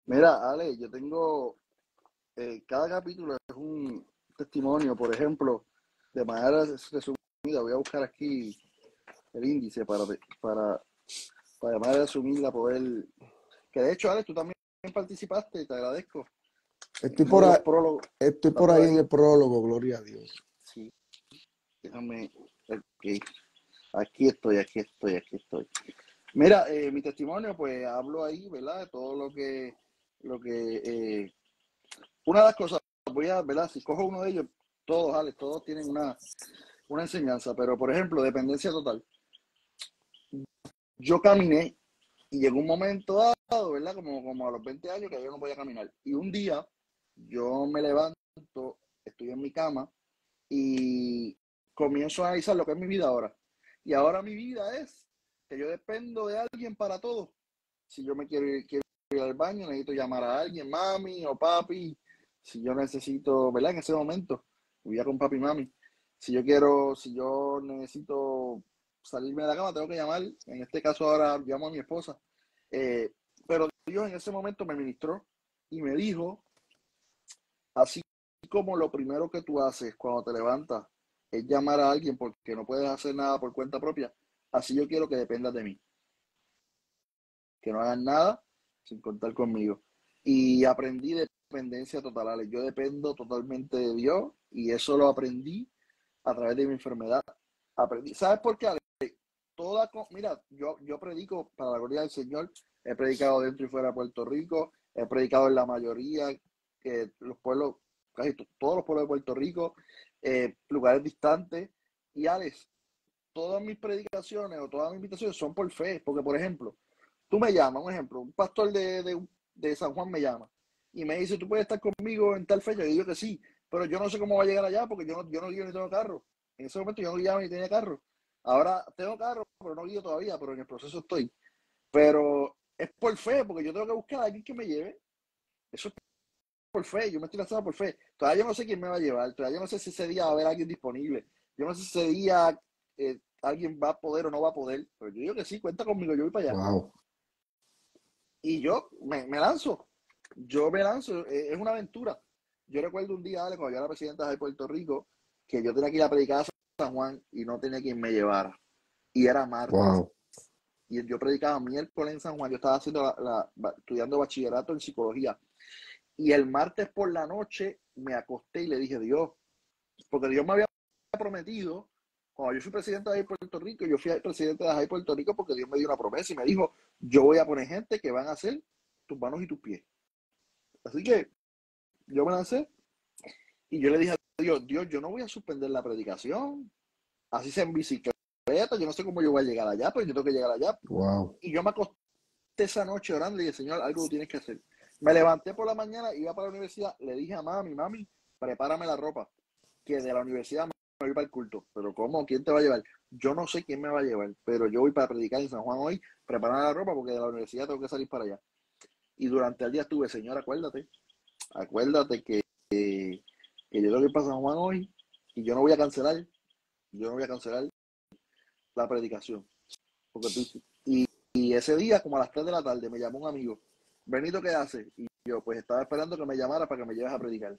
Mira, Ale, yo tengo, cada capítulo es un testimonio, por ejemplo, de manera resumida. Voy a buscar aquí el índice para llamar a asumir la poder. Que de hecho, Alex, tú también participaste, te agradezco. Estoy Uno por de ahí, los prólogos. estoy ¿Estás por por ahí en ahí? el prólogo, gloria a Dios. Sí, déjame. Ok. Aquí estoy. Mira, mi testimonio, pues hablo ahí, ¿verdad? De todo lo que una de las cosas, voy a, ¿verdad? Si cojo uno de ellos, todos, Alex, todos tienen una enseñanza, pero por ejemplo, dependencia total. Yo caminé y llegó un momento dado, ¿verdad? Como a los 20 años que yo no podía caminar. Y un día yo me levanto, estoy en mi cama y comienzo a analizar lo que es mi vida ahora. Y ahora mi vida es que yo dependo de alguien para todo. Si yo quiero ir al baño, necesito llamar a alguien, mami o papi. Si yo necesito, ¿verdad? En ese momento, vivía con papi y mami. Si yo necesito salirme de la cama, tengo que llamar. En este caso ahora llamo a mi esposa. Pero Dios en ese momento me ministró y me dijo, así como lo primero que tú haces cuando te levantas es llamar a alguien porque no puedes hacer nada por cuenta propia, así yo quiero que dependas de mí, que no hagas nada sin contar conmigo. Y aprendí dependencia total, Alex. Yo dependo totalmente de Dios y eso lo aprendí a través de mi enfermedad. Aprendí. ¿Sabes por qué, Alex? Mira, yo predico para la gloria del Señor. He predicado dentro y fuera de Puerto Rico. He predicado en la mayoría, que los pueblos, casi todos los pueblos de Puerto Rico, lugares distantes. Y Alex, todas mis predicaciones o todas mis invitaciones son por fe. Porque, por ejemplo, tú me llamas, un ejemplo, un pastor de San Juan me llama y me dice, ¿tú puedes estar conmigo en tal fecha? Y yo digo que sí, pero yo no sé cómo va a llegar allá porque yo no guío ni tengo carro. En ese momento yo no guiaba ni tenía carro. Ahora tengo carro, pero no guío todavía, pero en el proceso estoy. Pero es por fe, porque yo tengo que buscar a alguien que me lleve. Eso es por fe, yo me estoy lanzando por fe. Todavía yo no sé quién me va a llevar, todavía yo no sé si ese día va a haber alguien disponible. Yo no sé si ese día alguien va a poder o no va a poder, pero yo digo que sí, cuenta conmigo, yo voy para allá. Wow. Y yo me lanzo, es una aventura. Yo recuerdo un día, Ale, cuando yo era presidente de Puerto Rico, que yo tenía que ir a predicar a San Juan y no tenía quien me llevara. Y era martes. Wow. Y yo predicaba miércoles en San Juan, yo estaba haciendo estudiando bachillerato en psicología. Y el martes por la noche me acosté y le dije, Dios, porque Dios me había prometido, cuando yo fui presidente de Puerto Rico, yo fui presidente de Puerto Rico porque Dios me dio una promesa y me dijo, yo voy a poner gente que van a hacer tus manos y tus pies. Así que yo me lancé y yo le dije a Dios, Dios, yo no voy a suspender la predicación, así sea en bicicleta, yo no sé cómo yo voy a llegar allá, pero yo tengo que llegar allá. Wow. Y yo me acosté esa noche orando y dije, Señor, algo tú tienes que hacer. Me levanté por la mañana, iba para la universidad, le dije a mami, prepárame la ropa, que de la universidad me voy para el culto. Pero ¿cómo? ¿Quién te va a llevar? Yo no sé quién me va a llevar, pero yo voy para predicar en San Juan hoy, preparando la ropa porque de la universidad tengo que salir para allá. Y durante el día estuve, Señor, acuérdate que yo tengo que ir para San Juan hoy y yo no voy a cancelar la predicación. Porque y ese día, como a las 3 de la tarde, me llamó un amigo, Benito, ¿qué hace? Y yo, pues estaba esperando que me llamara para que me lleves a predicar.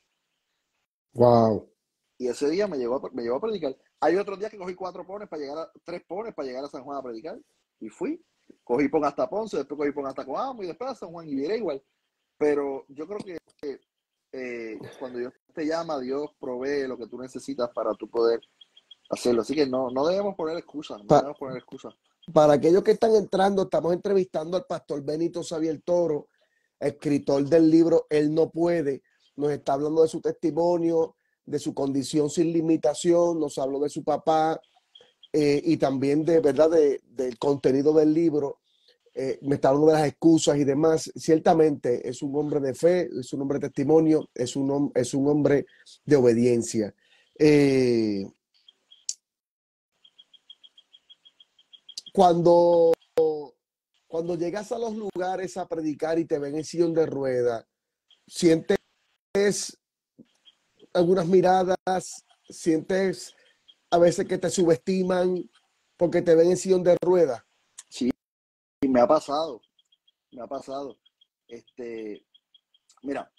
Wow. Y ese día me llevó a predicar. Hay otros días que cogí 3 pones para llegar a San Juan a predicar. Y fui. Cogí pon hasta Ponce, después cogí pon hasta Coamo y después a San Juan y viré igual. Pero yo creo que cuando Dios te llama, Dios provee lo que tú necesitas para tú poder hacerlo. Así que no debemos poner excusas, no Pa- debemos poner excusas. para aquellos que están entrando, estamos entrevistando al pastor Benito Xavier Toro, escritor del libro Él no puede. Nos está hablando de su testimonio, de su condición sin limitación, nos habló de su papá y también de verdad del contenido del libro. Me está hablando de las excusas y demás. Ciertamente es un hombre de fe, es un hombre de testimonio, es un hombre de obediencia. Eh, cuando, cuando llegas a los lugares a predicar y te ven en sillón de rueda, sientes algunas miradas, sientes a veces que te subestiman porque te ven en sillón de rueda. Sí, me ha pasado, me ha pasado. Este, mira,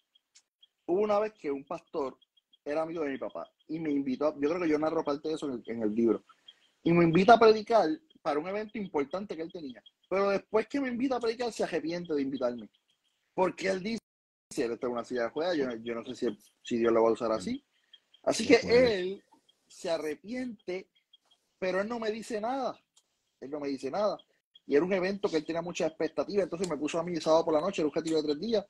hubo una vez que un pastor era amigo de mi papá y me invitó, yo creo que yo narro parte de eso en el libro, y me invita a predicar para un evento importante que él tenía. Pero después que me invita a predicar, se arrepiente de invitarme. Porque él dice, él está en una silla de juega, yo no sé si Dios lo va a usar así. Así que él se arrepiente, pero él no me dice nada. Él no me dice nada. Y era un evento que él tenía mucha expectativa, entonces me puso a mí sábado por la noche, el objetivo de 3 días.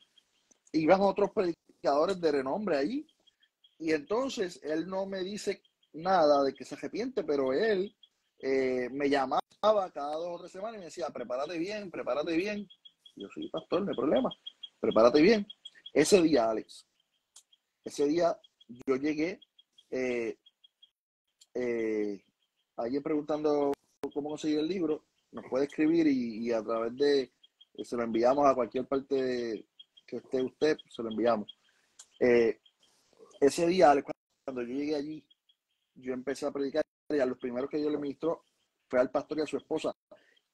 Iban otros predicadores de renombre ahí. Y entonces él no me dice nada de que se arrepiente, pero él me llamaba cada 2 o 3 semanas y me decía, prepárate bien, prepárate bien. Yo soy pastor, no hay problema, prepárate bien. Ese día, Alex, ese día yo llegué, alguien preguntando cómo conseguir el libro, nos puede escribir y a través de, se lo enviamos a cualquier parte que esté usted, se lo enviamos. Ese día, Alex, cuando yo llegué allí, yo empecé a predicar y a los primeros que yo le ministró fue al pastor y a su esposa.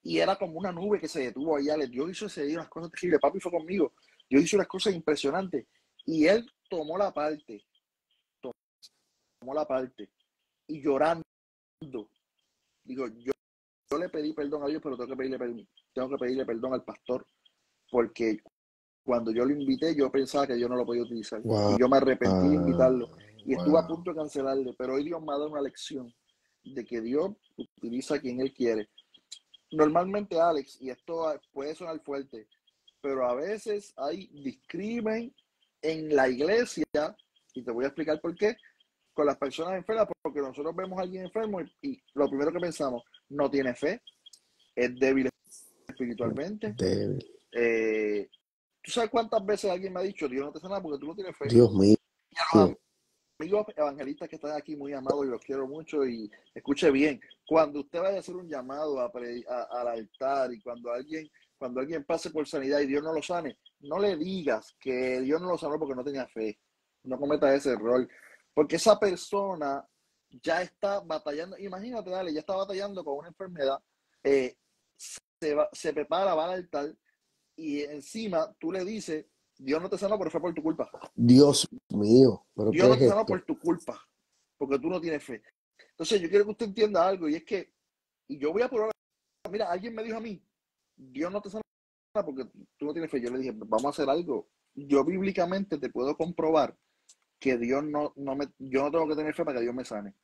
Y era como una nube que se detuvo ahí, Alex. Dios hizo ese día unas cosas terribles. Papi fue conmigo. Dios hizo unas cosas impresionantes. Y él tomó la parte. Y llorando. Digo, yo le pedí perdón a Dios, pero tengo que pedirle perdón al pastor. Porque cuando yo lo invité, yo pensaba que yo no lo podía utilizar. Wow. Y yo me arrepentí de invitarlo. Y estuve a punto de cancelarle. Pero hoy Dios me ha dado una lección de que Dios utiliza a quien Él quiere. Normalmente, Alex, y esto puede sonar fuerte, pero a veces hay discrimen en la iglesia, y te voy a explicar por qué, con las personas enfermas, porque nosotros vemos a alguien enfermo y lo primero que pensamos, no tiene fe, es débil espiritualmente. ¿Tú sabes cuántas veces alguien me ha dicho, Dios no te sana porque tú no tienes fe? Dios mío. Y a los amigos evangelistas que están aquí muy amados y los quiero mucho, y escuche bien, cuando usted vaya a hacer un llamado al altar y cuando alguien pase por sanidad y Dios no lo sane, no le digas que Dios no lo sanó porque no tenía fe. No cometa ese error, porque esa persona ya está batallando. Imagínate, dale, ya está batallando con una enfermedad, se prepara, va al altar y encima tú le dices, Dios no te sanó, pero fue por tu culpa. Dios mío, ¿pero Dios qué no es te sanó esto? por tu culpa, porque tú no tienes fe. Entonces yo quiero que usted entienda algo, y es que, y yo voy a probar, mira, alguien me dijo a mí, Dios no te sana porque tú no tienes fe. Yo le dije, vamos a hacer algo. Yo bíblicamente te puedo comprobar que Dios yo no tengo que tener fe para que Dios me sane.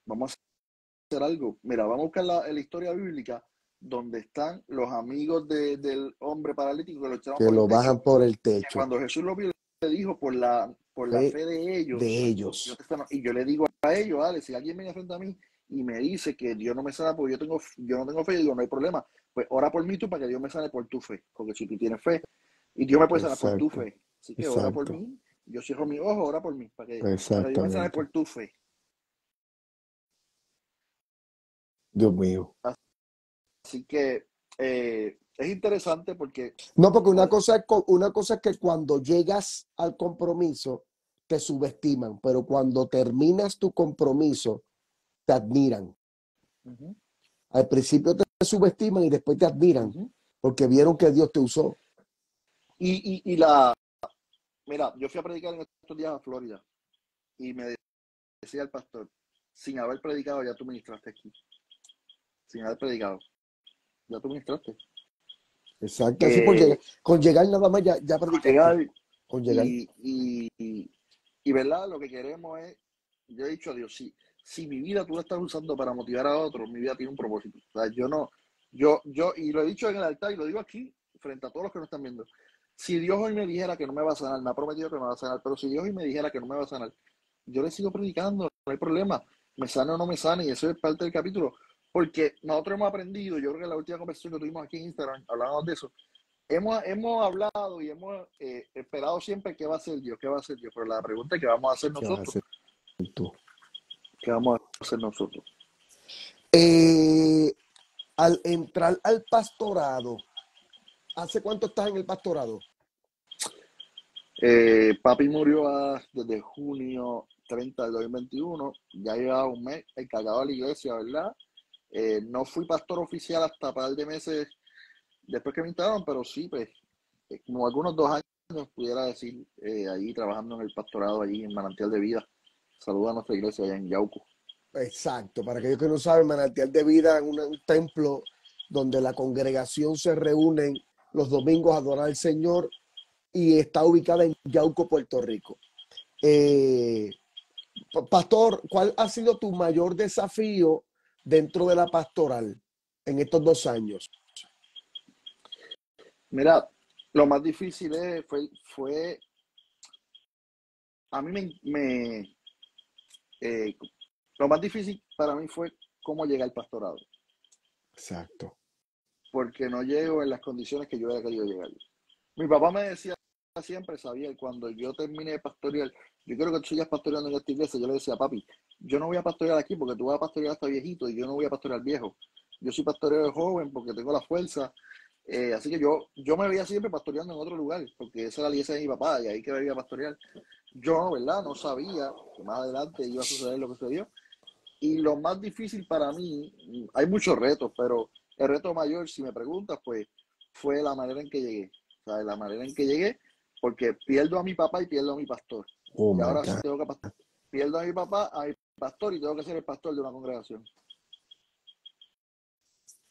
Vamos a hacer algo. Mira, vamos a buscar la historia bíblica donde están los amigos del hombre paralítico que lo echaron Que por el lo techo. bajan por el Que techo. cuando Jesús lo vio, le dijo, por la fe de ellos, y yo le digo a ellos, Alex, si alguien viene frente a mí y me dice que Dios no me sana porque yo no tengo fe, yo digo, no hay problema, pues ora por mí tú para que Dios me sane por tu fe, porque si tú tienes fe, y Dios me puede sanar por tu fe, así que ora por mí, yo cierro mi ojo, ora por mí, para que Dios me sane por tu fe. Dios mío. Así que es interesante porque... No, porque una cosa es que cuando llegas al compromiso te subestiman, pero cuando terminas tu compromiso te admiran. Al principio te subestiman y después te admiran porque vieron que Dios te usó. Mira, yo fui a predicar en estos días a Florida y me decía el pastor, sin haber predicado ya tú ministraste aquí. Sin haber predicado, ya tú ministraste. Exacto, así con llegar nada más ya predicaste. Con llegar. Y verdad, lo que queremos es, yo he dicho a Dios, si mi vida tú la estás usando para motivar a otros, mi vida tiene un propósito. O sea, y lo he dicho en el altar y lo digo aquí, frente a todos los que nos están viendo. Si Dios hoy me dijera que no me va a sanar, me ha prometido que me va a sanar, pero si Dios hoy me dijera que no me va a sanar, yo le sigo predicando, no hay problema. Me sane o no me sane, y eso es parte del capítulo. Porque nosotros hemos aprendido, yo creo que en la última conversación que tuvimos aquí en Instagram, hablábamos de eso, hemos hablado y hemos esperado siempre qué va a hacer Dios, pero la pregunta es qué vamos a hacer nosotros. ¿Qué vamos a hacer nosotros? Al entrar al pastorado, ¿hace cuánto estás en el pastorado? Papi murió desde junio 30 del 2021, ya llevaba un mes encargado de la iglesia, ¿verdad? No fui pastor oficial hasta un par de meses después que me instalaron, pero sí, pues, como algunos 2 años, pudiera decir, ahí trabajando en el pastorado, allí en Manantial de Vida. Saluda a nuestra iglesia allá en Yauco. Exacto, para aquellos que no saben, Manantial de Vida es un templo donde la congregación se reúne los domingos a adorar al Señor y está ubicada en Yauco, Puerto Rico. Eh, Pastor, ¿cuál ha sido tu mayor desafío dentro de la pastoral en estos 2 años? Mira, lo más difícil fue a mí eh, lo más difícil para mí fue cómo llegar al pastorado, Exacto. porque no llego en las condiciones que yo hubiera querido llegar. Mi papá me decía siempre, sabía, cuando yo terminé de pastorear, yo quiero que tú sigas pastoreando en esta iglesia. Yo le decía, papi, yo no voy a pastorear aquí porque tú vas a pastorear hasta viejito y yo no voy a pastorear viejo. Yo soy pastoreo de joven porque tengo la fuerza. Así que yo me veía siempre pastoreando en otro lugar, porque esa era la iglesia de mi papá y ahí que me iba a pastorear. Yo, ¿verdad? No sabía que más adelante iba a suceder lo que sucedió. Y lo más difícil para mí, hay muchos retos, pero el reto mayor, si me preguntas, pues fue la manera en que llegué. O sea, la manera en que llegué, porque pierdo a mi papá y pierdo a mi pastor. Oh Y my ahora God. tengo que pierdo a mi papá, a mi pastor y tengo que ser el pastor de una congregación.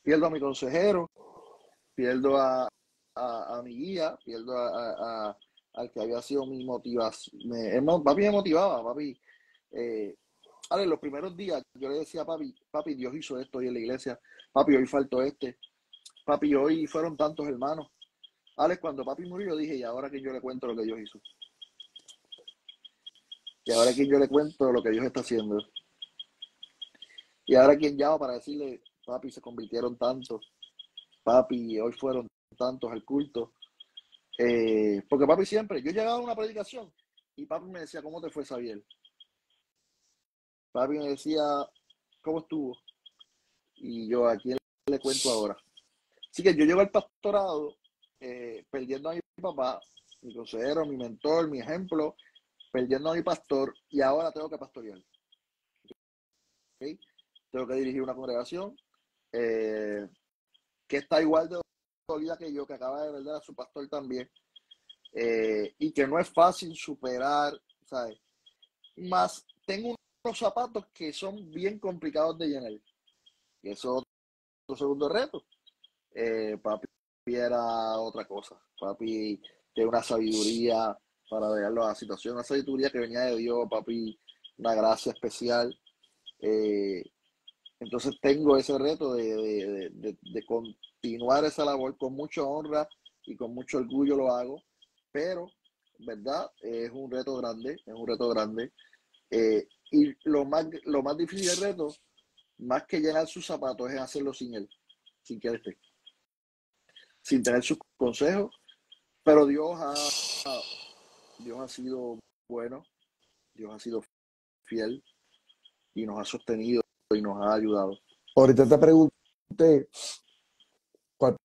Pierdo a mi consejero, pierdo a mi guía, pierdo al que había sido mi motivación. Papi me motivaba, papi. Eh, los primeros días yo le decía a papi, papi, Dios hizo esto hoy en la iglesia, papi, hoy faltó este, papi, hoy fueron tantos hermanos. Alex, cuando papi murió, yo dije, y ahora que yo le cuento lo que Dios hizo. Y ahora que yo le cuento lo que Dios está haciendo. Y ahora quien llama para decirle, papi, se convirtieron tantos, papi, hoy fueron tantos al culto. Porque papi siempre, yo llegaba a una predicación y papi me decía, ¿cómo te fue, Xavier? Papi me decía, ¿cómo estuvo? Y yo, ¿a quién le cuento ahora? Así que yo llego al pastorado perdiendo a mi papá, mi consejero, mi mentor, mi ejemplo, perdiendo a mi pastor y ahora tengo que pastorear. ¿Okay? Tengo que dirigir una congregación eh, que está igual de dolida que yo, que acaba de perder a su pastor también, y que no es fácil superar, ¿sabes? Más tengo unos zapatos que son bien complicados de llenar. Y eso es otro segundo reto. Papi era otra cosa. Papi tiene una sabiduría para ver la situación, una sabiduría que venía de Dios, papi, una gracia especial. Eh, entonces tengo ese reto de continuar esa labor con mucha honra y con mucho orgullo lo hago, pero, ¿verdad? Es un reto grande, es un reto grande. Y lo más difícil del reto, más que llenar sus zapatos, es hacerlo sin él, sin que él esté, sin tener sus consejos, pero Dios ha sido bueno, Dios ha sido fiel y nos ha sostenido y nos ha ayudado. Ahorita te pregunté cuál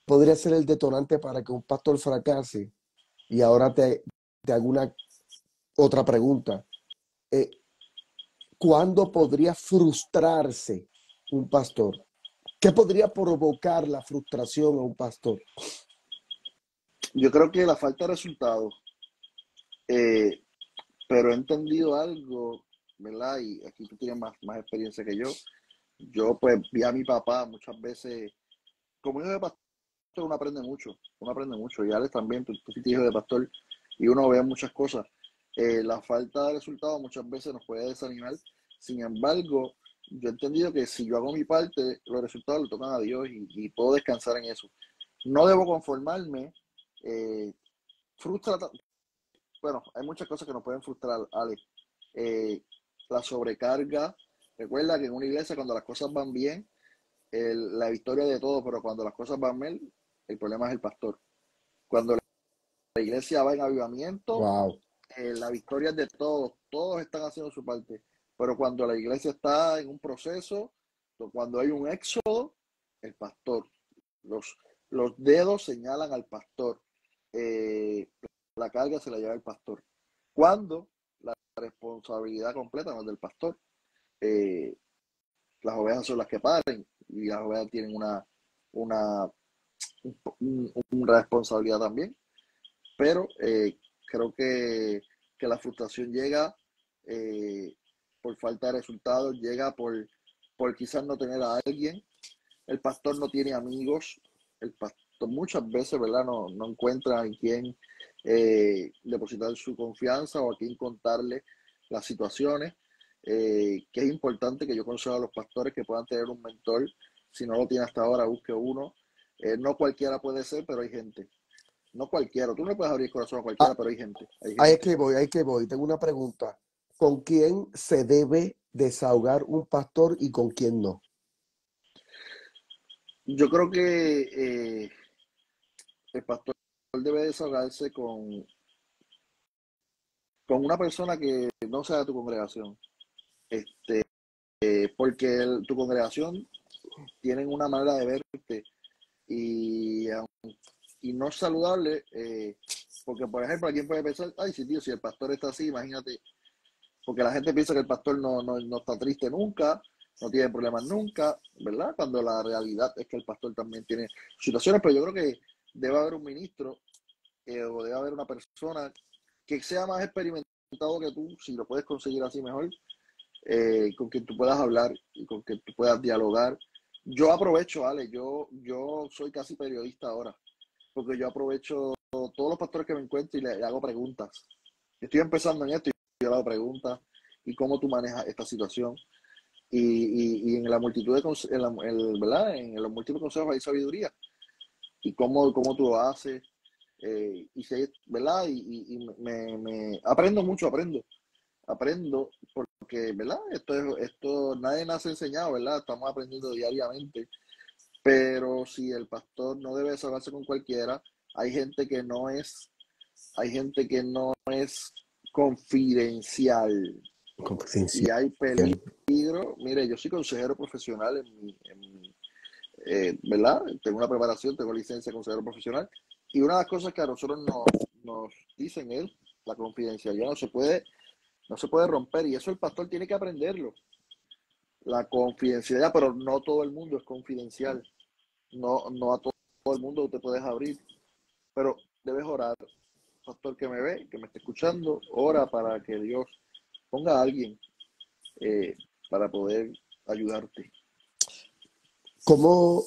podría ser el detonante para que un pastor fracase y ahora te hago una otra pregunta. Eh, ¿Cuándo podría frustrarse un pastor? ¿Qué podría provocar la frustración a un pastor? Yo creo que la falta de resultados, eh, pero he entendido algo, ¿verdad? Y aquí tú tienes más experiencia que yo. Yo pues vi a mi papá muchas veces, como hijo de pastor uno aprende mucho, y Alex también, tú fuiste hijo de pastor, y uno ve muchas cosas. La falta de resultados muchas veces nos puede desanimar, sin embargo, yo he entendido que si yo hago mi parte, los resultados le tocan a Dios y puedo descansar en eso. No debo conformarme, eh, frustra, bueno, hay muchas cosas que nos pueden frustrar, Alex. Eh, la sobrecarga, recuerda que en una iglesia cuando las cosas van bien, la victoria de todo, pero cuando las cosas van mal, el problema es el pastor. Cuando la iglesia va en avivamiento, Wow. la victoria es de todos, todos están haciendo su parte. Pero cuando la iglesia está en un proceso, cuando hay un éxodo, el pastor, los, los dedos señalan al pastor, eh, la carga se la lleva el pastor. Cuando la responsabilidad completa no es del pastor, eh, las ovejas son las que paren y las ovejas tienen una, una responsabilidad también, pero creo que la frustración llega eh, por falta de resultados, llega por quizás no tener a alguien. El pastor no tiene amigos, el pastor muchas veces, ¿verdad? No encuentra en quién depositar su confianza o a quién contarle las situaciones. Que es importante que yo aconsejo a los pastores que puedan tener un mentor. Si no lo tiene hasta ahora, busque uno. No cualquiera puede ser, pero hay gente. No cualquiera. Tú no puedes abrir el corazón a cualquiera, Ah, pero hay gente. Hay ahí es gente. que voy, ahí es que voy. Tengo una pregunta. ¿Con quién se debe desahogar un pastor y con quién no? Yo creo que el pastor debe desahogarse con una persona que no sea de tu congregación. Porque tu congregación tienen una manera de verte y, y no es saludable, porque por ejemplo alguien puede pensar, ay, sí, tío, si el pastor está así, imagínate, porque la gente piensa que el pastor no está triste nunca, no tiene problemas nunca, ¿verdad? Cuando la realidad es que el pastor también tiene situaciones, pero yo creo que debe haber un ministro o debe haber una persona que sea más experimentado que tú, si lo puedes conseguir así mejor, con quien tú puedas hablar y con quien tú puedas dialogar. Yo aprovecho, Ale, yo soy casi periodista ahora, porque yo aprovecho todos los pastores que me encuentro y le hago preguntas. Estoy empezando en esto y yo le hago preguntas y cómo tú manejas esta situación. Y en la multitud de ¿verdad? En los múltiples consejos hay sabiduría. Y cómo tú lo haces. ¿Verdad? Me aprendo mucho, aprendo porque, ¿verdad? Esto nadie nace enseñado, ¿verdad? Estamos aprendiendo diariamente, pero si el pastor no debe desahogarse con cualquiera, hay gente que no es, hay gente que no es confidencial Confidencial. y hay peligro. Mire, yo soy consejero profesional ¿verdad? Tengo una preparación, tengo licencia de consejero profesional y una de las cosas que a nosotros nos dicen es la confidencialidad no se puede romper y eso el pastor tiene que aprenderlo. La confidencialidad, pero no todo el mundo es confidencial. No a todo el mundo te puedes abrir, pero debes orar. Pastor que me ve, que me está escuchando, ora para que Dios ponga a alguien eh, para poder ayudarte. ¿Cómo,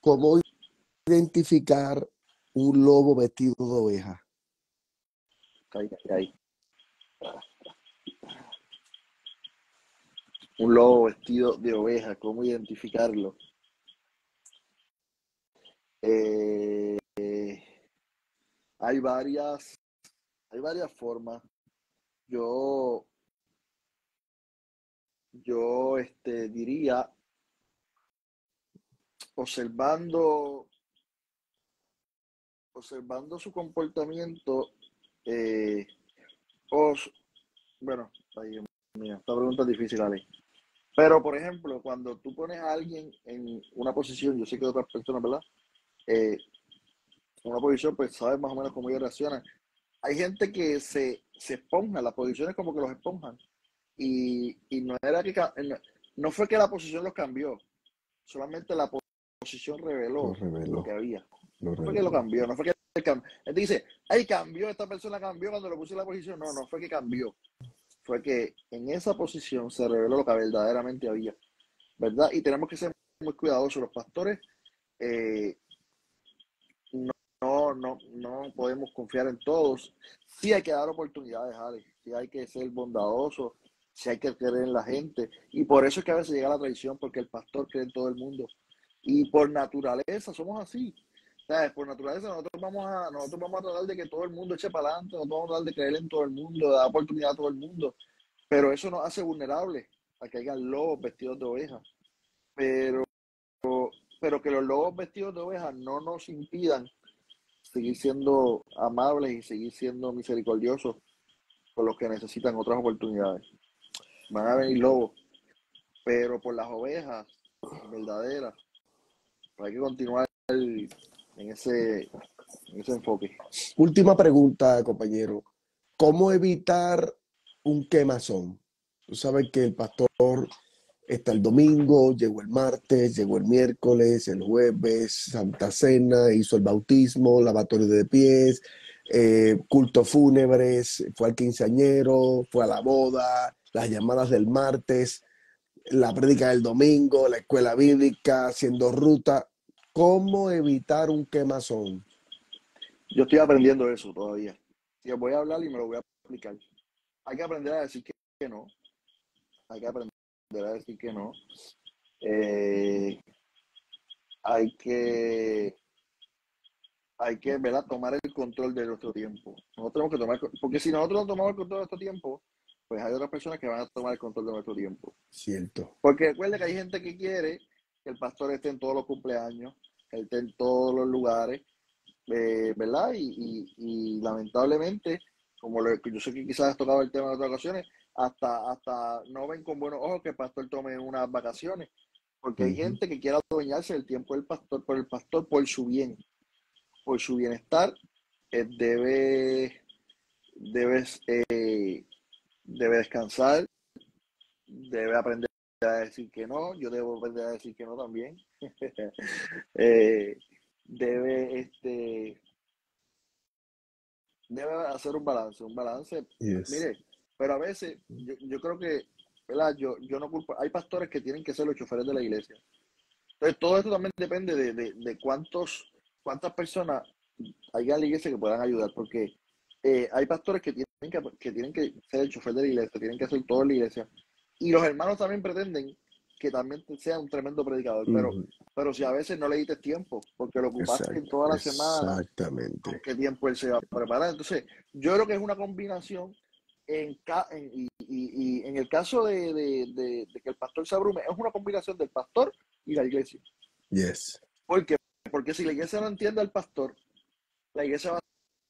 cómo identificar un lobo vestido de oveja? Hay un lobo vestido de oveja, ¿cómo identificarlo? Eh, hay varias formas. Yo, yo diría, observando, observando su comportamiento, eh, os, bueno, ay, Dios mío, esta pregunta es difícil, Ale. Pero, por ejemplo, cuando tú pones a alguien en una posición, yo sé que otras personas, ¿verdad? En una posición, pues sabes más o menos cómo ellos reaccionan. Hay gente que se esponja, las posiciones como que los esponjan. Y no era que, no fue que la posición los cambió, solamente la posición Lo reveló lo que reveló, había. lo No fue que lo reveló. cambió, no fue que cambió. Él dice, ay, cambió, esta persona cambió cuando lo puse en la posición. No fue que cambió. Fue que en esa posición se reveló lo que verdaderamente había, ¿verdad? Y tenemos que ser muy cuidadosos. Los pastores eh, no podemos confiar en todos. Sí hay que dar oportunidades, Alex. Sí hay que ser bondadosos. Sí hay que creer en la gente. Y por eso es que a veces llega la traición, porque el pastor cree en todo el mundo. Y por naturaleza somos así. ¿Sabes? Por naturaleza nosotros vamos a tratar de que todo el mundo eche para adelante, nosotros vamos a tratar de creer en todo el mundo, de dar oportunidad a todo el mundo. Pero eso nos hace vulnerables a que haya lobos vestidos de ovejas. Pero, pero que los lobos vestidos de ovejas no nos impidan seguir siendo amables y seguir siendo misericordiosos con los que necesitan otras oportunidades. Van a venir lobos, pero por las ovejas verdaderas, hay que continuar en ese enfoque. Última pregunta, compañero. ¿Cómo evitar un quemazón? Tú sabes que el pastor está el domingo, llegó el martes, llegó el miércoles, el jueves, Santa Cena, hizo el bautismo, lavatorio de pies, cultos fúnebres, fue al quinceañero, fue a la boda, las llamadas del martes, la prédica del domingo, la escuela bíblica, haciendo ruta. ¿Cómo evitar un quemazón? Yo estoy aprendiendo eso todavía. Y os voy a hablar y me lo voy a explicar. Hay que aprender a decir que no. Hay que aprender a decir que no. Eh, hay que, ¿verdad? Tomar el control de nuestro tiempo. Nosotros tenemos que tomar, porque si nosotros no tomamos el control de nuestro tiempo, pues hay otras personas que van a tomar el control de nuestro tiempo. Cierto. Porque recuerda que hay gente que quiere que el pastor esté en todos los cumpleaños, que esté en todos los lugares, ¿verdad? Y lamentablemente, como yo sé que quizás has tocado el tema en otras ocasiones, hasta no ven con buenos ojos que el pastor tome unas vacaciones, porque hay gente que quiere adueñarse del tiempo del pastor, pero el pastor por su bien, por su bienestar, debe, debe, eh, debe descansar, debe aprender a decir que no, yo debo aprender a decir que no también. Debe, debe hacer un balance, Yes. mire, pero a veces yo creo que, ¿verdad? Yo no culpo, hay pastores que tienen que ser los choferes de la iglesia. Entonces, todo esto también depende de cuántas personas hay en la iglesia que puedan ayudar, porque hay pastores que tienen que ser el chofer de la iglesia, tienen que hacer todo en la iglesia, y los hermanos también pretenden que también sea un tremendo predicador, pero si a veces no le diste tiempo, porque lo ocupaste en toda la semana, ¿con Exactamente. qué tiempo él se va a preparar? Entonces, yo creo que es una combinación, y en el caso de que el pastor se abrume, es una combinación del pastor y la iglesia. Yes. ¿Por qué? Porque si la iglesia no entiende al pastor, la iglesia va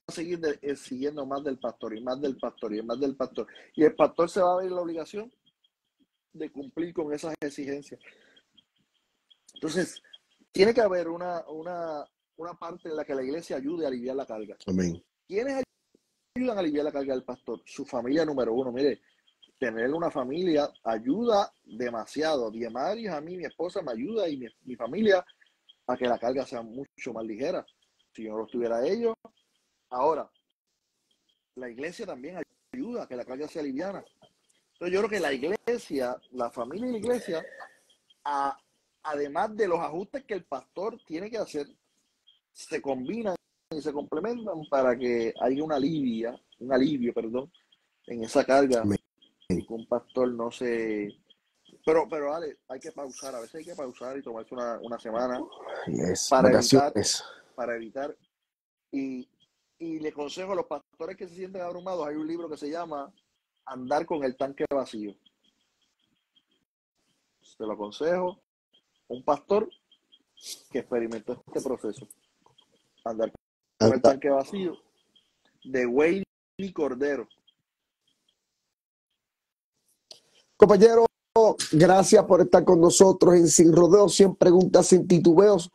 a seguir siguiendo más del pastor y más del pastor y más del pastor. Y el pastor se va a ver la obligación de cumplir con esas exigencias. Entonces, tiene que haber una parte en la que la iglesia ayude a aliviar la carga. Amén. ¿Quiénes ayudan a aliviar la carga del pastor? Su familia número uno. Mire, tener una familia ayuda demasiado. Diemarios, a mí, mi esposa me ayuda y mi familia a que la carga sea mucho más ligera. Si yo no los tuviera ellos. Ahora, la iglesia también ayuda a que la carga sea liviana. Entonces yo creo que la iglesia, la familia y la iglesia, además de los ajustes que el pastor tiene que hacer, se combinan y se complementan para que haya un alivio, perdón, en esa carga Amén. y que un pastor no se... Pero Ale, hay que pausar, a veces hay que pausar y tomarse una semana Yes. para evitar, Vacaciones. para evitar. Y, y le consejo a los pastores que se sienten abrumados, hay un libro que se llama Andar con el tanque vacío. Se lo aconsejo. Un pastor que experimentó este proceso. Andar con el Anda. tanque vacío. De Wayne Cordero. Compañero, gracias por estar con nosotros en Sin Rodeos, 100 preguntas sin titubeos.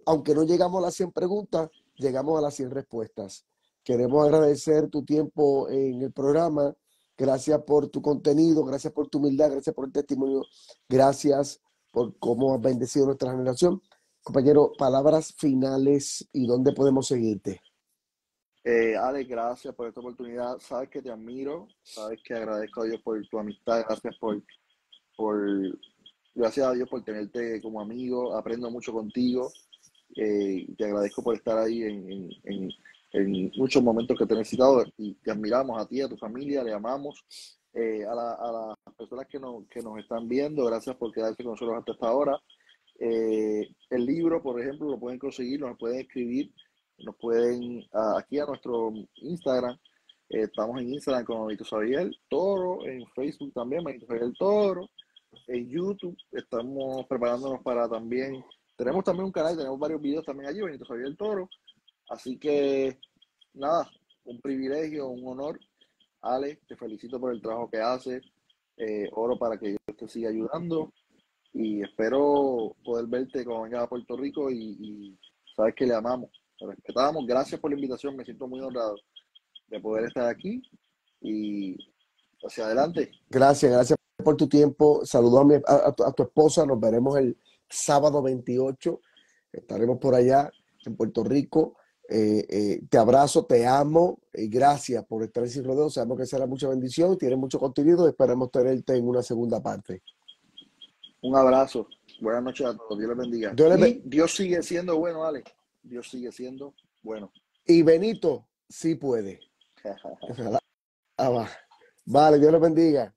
Aunque no llegamos a las 100 preguntas, llegamos a las 100 respuestas. Queremos agradecer tu tiempo en el programa. Gracias por tu contenido, gracias por tu humildad, gracias por el testimonio, gracias por cómo has bendecido nuestra generación. Compañero, palabras finales y dónde podemos seguirte. Alex, gracias por esta oportunidad. Sabes que te admiro, sabes que agradezco a Dios por tu amistad, por gracias a Dios por tenerte como amigo, aprendo mucho contigo. Te agradezco por estar ahí en muchos momentos que te he necesitado y te admiramos a ti, a tu familia, le amamos. A las personas que nos están viendo, gracias por quedarse con nosotros hasta esta hora. El libro, por ejemplo, lo pueden conseguir, nos pueden escribir, nos pueden aquí a nuestro Instagram. Estamos en Instagram con Benito Xavier Toro, en Facebook también, Benito Xavier Toro, en YouTube. Estamos preparándonos para también. Tenemos también un canal, tenemos varios videos también allí, Benito Xavier Toro. Así que, nada, un privilegio, un honor. Ale, te felicito por el trabajo que haces. Oro para que Dios te siga ayudando y espero poder verte cuando vengas a Puerto Rico y sabes que le amamos, le respetamos. Gracias por la invitación, me siento muy honrado de poder estar aquí y hacia adelante. Gracias por tu tiempo. Saludos a tu esposa. Nos veremos el sábado 28. Estaremos por allá en Puerto Rico. Te abrazo, te amo y gracias por estar en Sin Rodeos. Sabemos que será mucha bendición, tienes mucho contenido. Esperemos tenerte en una segunda parte. Un abrazo. Buenas noches a todos. Dios les bendiga. Dios le Y be- Dios sigue siendo bueno, Ale. Dios sigue siendo bueno. y Benito sí puede. Ah, va. Vale, Dios le bendiga.